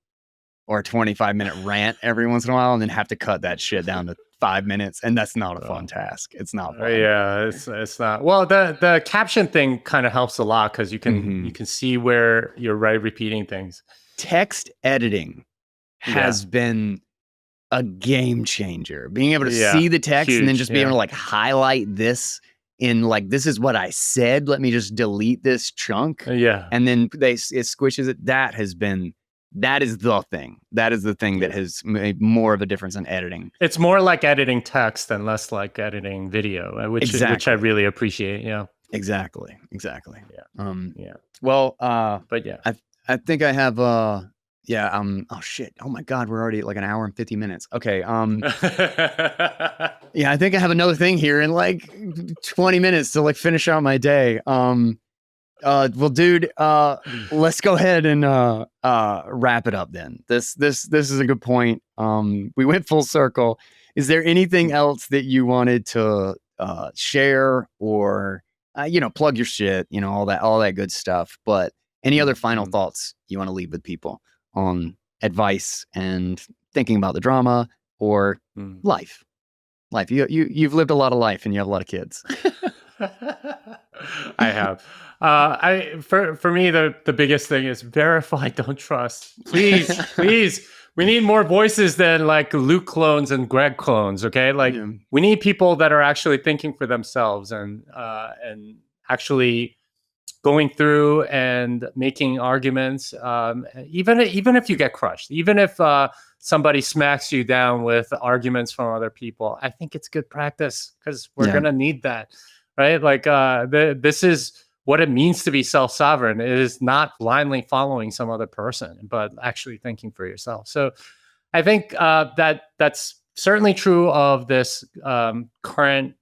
or 25-minute rant every once in a while, and then have to cut that shit down to 5 minutes, and that's not a fun task. It's not fun.
Yeah, it's not. Well, the caption thing kind of helps a lot because you
Mhm.
can see where you're repeating things.
Text editing has been a game changer. Being able to
Yeah,
see the text and then
huge,
just being able
yeah.
to like highlight this in like, this is what I said. Let me just delete this chunk.
Yeah.
And then it squishes it. That is the thing. That is the thing that
Yeah.
has made more of a difference in editing.
It's more like editing text and less like editing video, which I
Exactly.
really appreciate. Yeah.
Exactly.
Yeah. Yeah.
Well,
But yeah.
I think I have oh shit. Oh my God, we're already at like an hour and 50 minutes. Okay. Yeah, I think I have another thing here in like 20 minutes to like finish out my day. Well, dude, let's go ahead and wrap it up then. This is a good point. We went full circle. Is there anything else that you wanted to share, or plug your shit, all that good stuff? But any other final thoughts you want to leave with people on advice and thinking about the drama or life? You've lived a lot of life, and you have a lot of kids.
I have. For me, the biggest thing is verify, don't trust. Please, please. We need more voices than like Luke clones and Greg clones. Okay, like we need people that are actually thinking for themselves and actually going through and making arguments. Even if you get crushed, even if somebody smacks you down with arguments from other people, I think it's good practice because we're gonna need that. Right? Like this is what it means to be self-sovereign. It is not blindly following some other person, but actually thinking for yourself. So I think that's certainly true of this current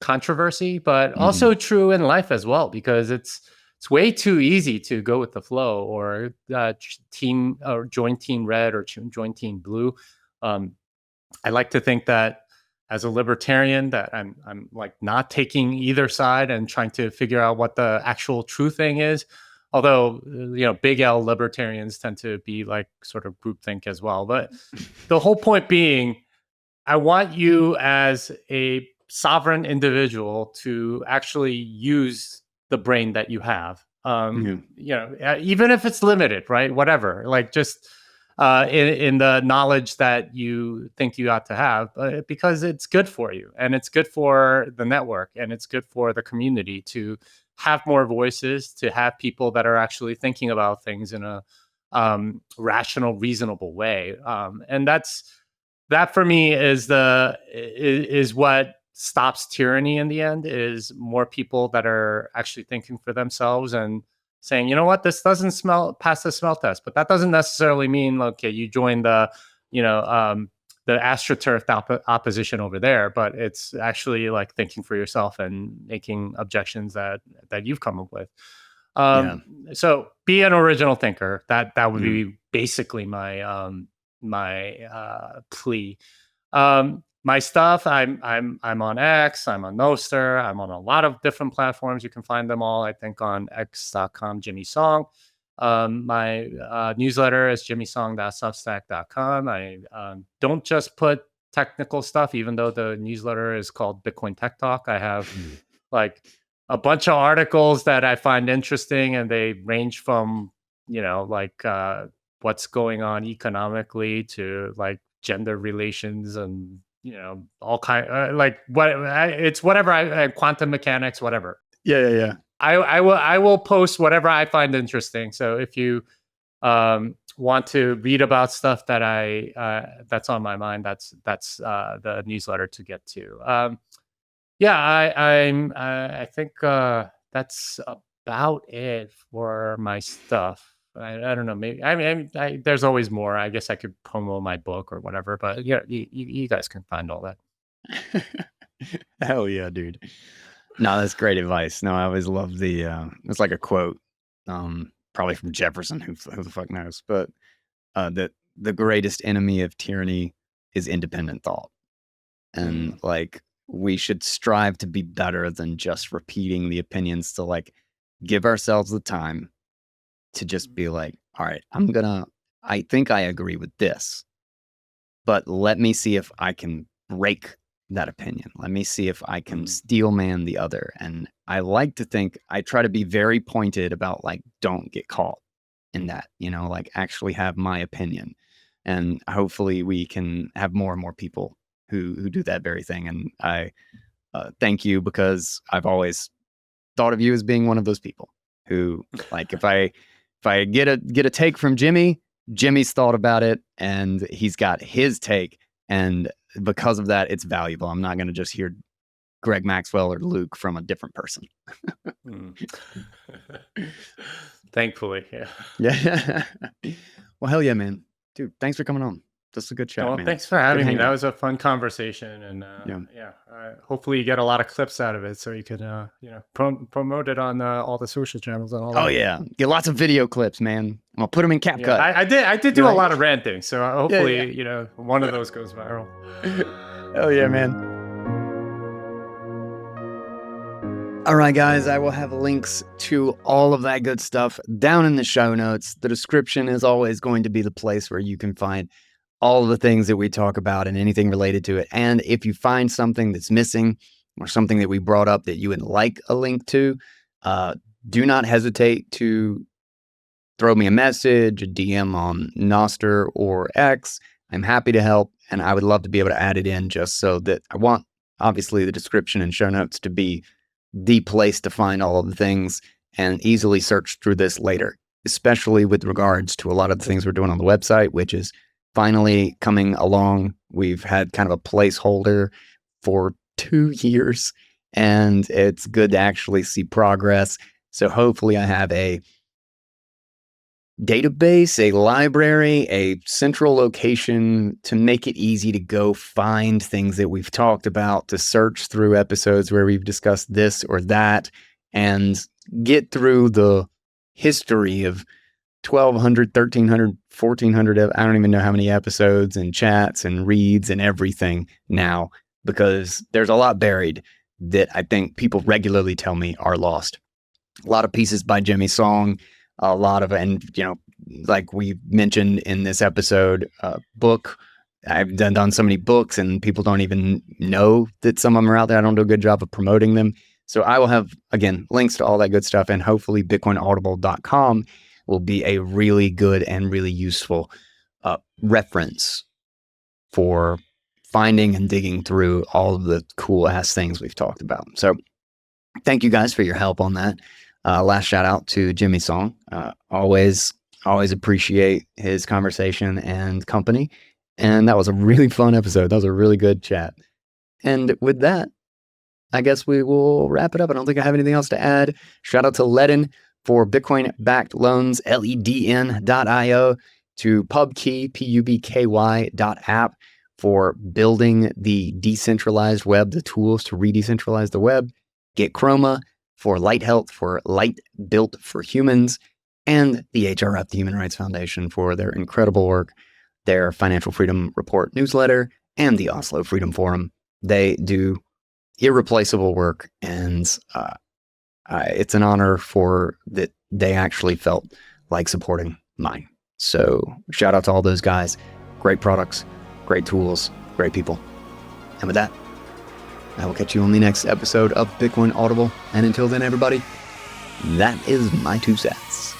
controversy, but also true in life as well, because it's way too easy to go with the flow, or team, or join team red, or join team blue. I like to think that as a libertarian, that I'm like not taking either side and trying to figure out what the actual true thing is. Although, big L libertarians tend to be like sort of groupthink as well. But the whole point being, I want you as a sovereign individual to actually use the brain that you have. Even if it's limited, right? Whatever, like just in the knowledge that you think you ought to have, because it's good for you, and it's good for the network, and it's good for the community to have more voices, to have people that are actually thinking about things in a rational, reasonable way. And that for me is what stops tyranny in the end, is more people that are actually thinking for themselves and saying, you know what, this doesn't pass the smell test. But that doesn't necessarily mean, okay, you join the AstroTurf opposition over there, but it's actually like thinking for yourself and making objections that you've come up with. So be an original thinker. That would be basically my plea. My stuff, I'm on X, I'm on Noster, I'm on a lot of different platforms. You can find them all, I think, on x.com, Jimmy Song. My newsletter is jimmysong.substack.com. I don't just put technical stuff, even though the newsletter is called Bitcoin Tech Talk. I have like a bunch of articles that I find interesting, and they range from, what's going on economically to like gender relations and all kind it's whatever, quantum mechanics, whatever.
Yeah.
I will post whatever I find interesting. So if you want to read about stuff that that's on my mind, that's the newsletter to get to. I think that's about it for my stuff. I don't know. Maybe there's always more. I guess I could promo my book or whatever. But yeah, you guys can find all that.
Hell yeah, dude. No, that's great advice. No, I always love the. It's like a quote, probably from Jefferson. Who the fuck knows? But that the greatest enemy of tyranny is independent thought, and like we should strive to be better than just repeating the opinions. To like give ourselves the time to just be like, all right, I think I agree with this, but let me see if I can break that opinion. Let me see if I can steel man the other. And I like to think, I try to be very pointed about like, don't get caught in that, like actually have my opinion. And hopefully we can have more and more people who do that very thing. And I thank you, because I've always thought of you as being one of those people who, like, if I get a take from Jimmy's thought about it, and he's got his take, and because of that, it's valuable. I'm not going to just hear Greg Maxwell or Luke from a different person.
Thankfully, yeah.
Yeah. Well, hell yeah, man. Dude, thanks for coming on. This is a good chat, man.
Thanks for having me. That was a fun conversation, and hopefully you get a lot of clips out of it, so you can promote it on all the social channels and all that.
Oh yeah, get lots of video clips, man. I'm gonna put them in CapCut.
Yeah, I did do a lot of ranting, so hopefully one of those goes viral.
Hell yeah, man. All right, guys, I will have links to all of that good stuff down in the show notes. The description is always going to be the place where you can find all of the things that we talk about and anything related to it. And if you find something that's missing or something that we brought up that you would like a link to, do not hesitate to throw me a message, a DM on Noster or X. I'm happy to help, and I would love to be able to add it in, just so that I want, obviously, the description and show notes to be the place to find all of the things and easily search through this later, especially with regards to a lot of the things we're doing on the website, which is finally coming along. We've had kind of a placeholder for 2 years, and it's good to actually see progress. So hopefully I have a database, a library, a central location to make it easy to go find things that we've talked about, to search through episodes where we've discussed this or that, and get through the history of 1,200, 1,300, 1,400, I don't even know how many episodes and chats and reads and everything now, because there's a lot buried that I think people regularly tell me are lost. A lot of pieces by Jimmy Song, a lot of, and like we mentioned in this episode, book. I've done so many books and people don't even know that some of them are out there. I don't do a good job of promoting them. So I will have, again, links to all that good stuff, and hopefully bitcoinaudible.com will be a really good and really useful reference for finding and digging through all of the cool ass things we've talked about. So thank you guys for your help on that. Last shout out to Jimmy Song. Always appreciate his conversation and company. And that was a really fun episode. That was a really good chat. And with that, I guess we will wrap it up. I don't think I have anything else to add. Shout out to Ledin for Bitcoin-backed loans, LEDN.io, to PubKey, PUBKY.app, for building the decentralized web, the tools to re-decentralize the web. Get Chroma for Light Health, for Light Built for Humans, and the HRF, the Human Rights Foundation, for their incredible work, their Financial Freedom Report newsletter, and the Oslo Freedom Forum. They do irreplaceable work, and it's an honor for that they actually felt like supporting mine. So shout out to all those guys. Great products, great tools, great people. And with that, I will catch you on the next episode of Bitcoin Audible. And until then, everybody, that is my 2 cents.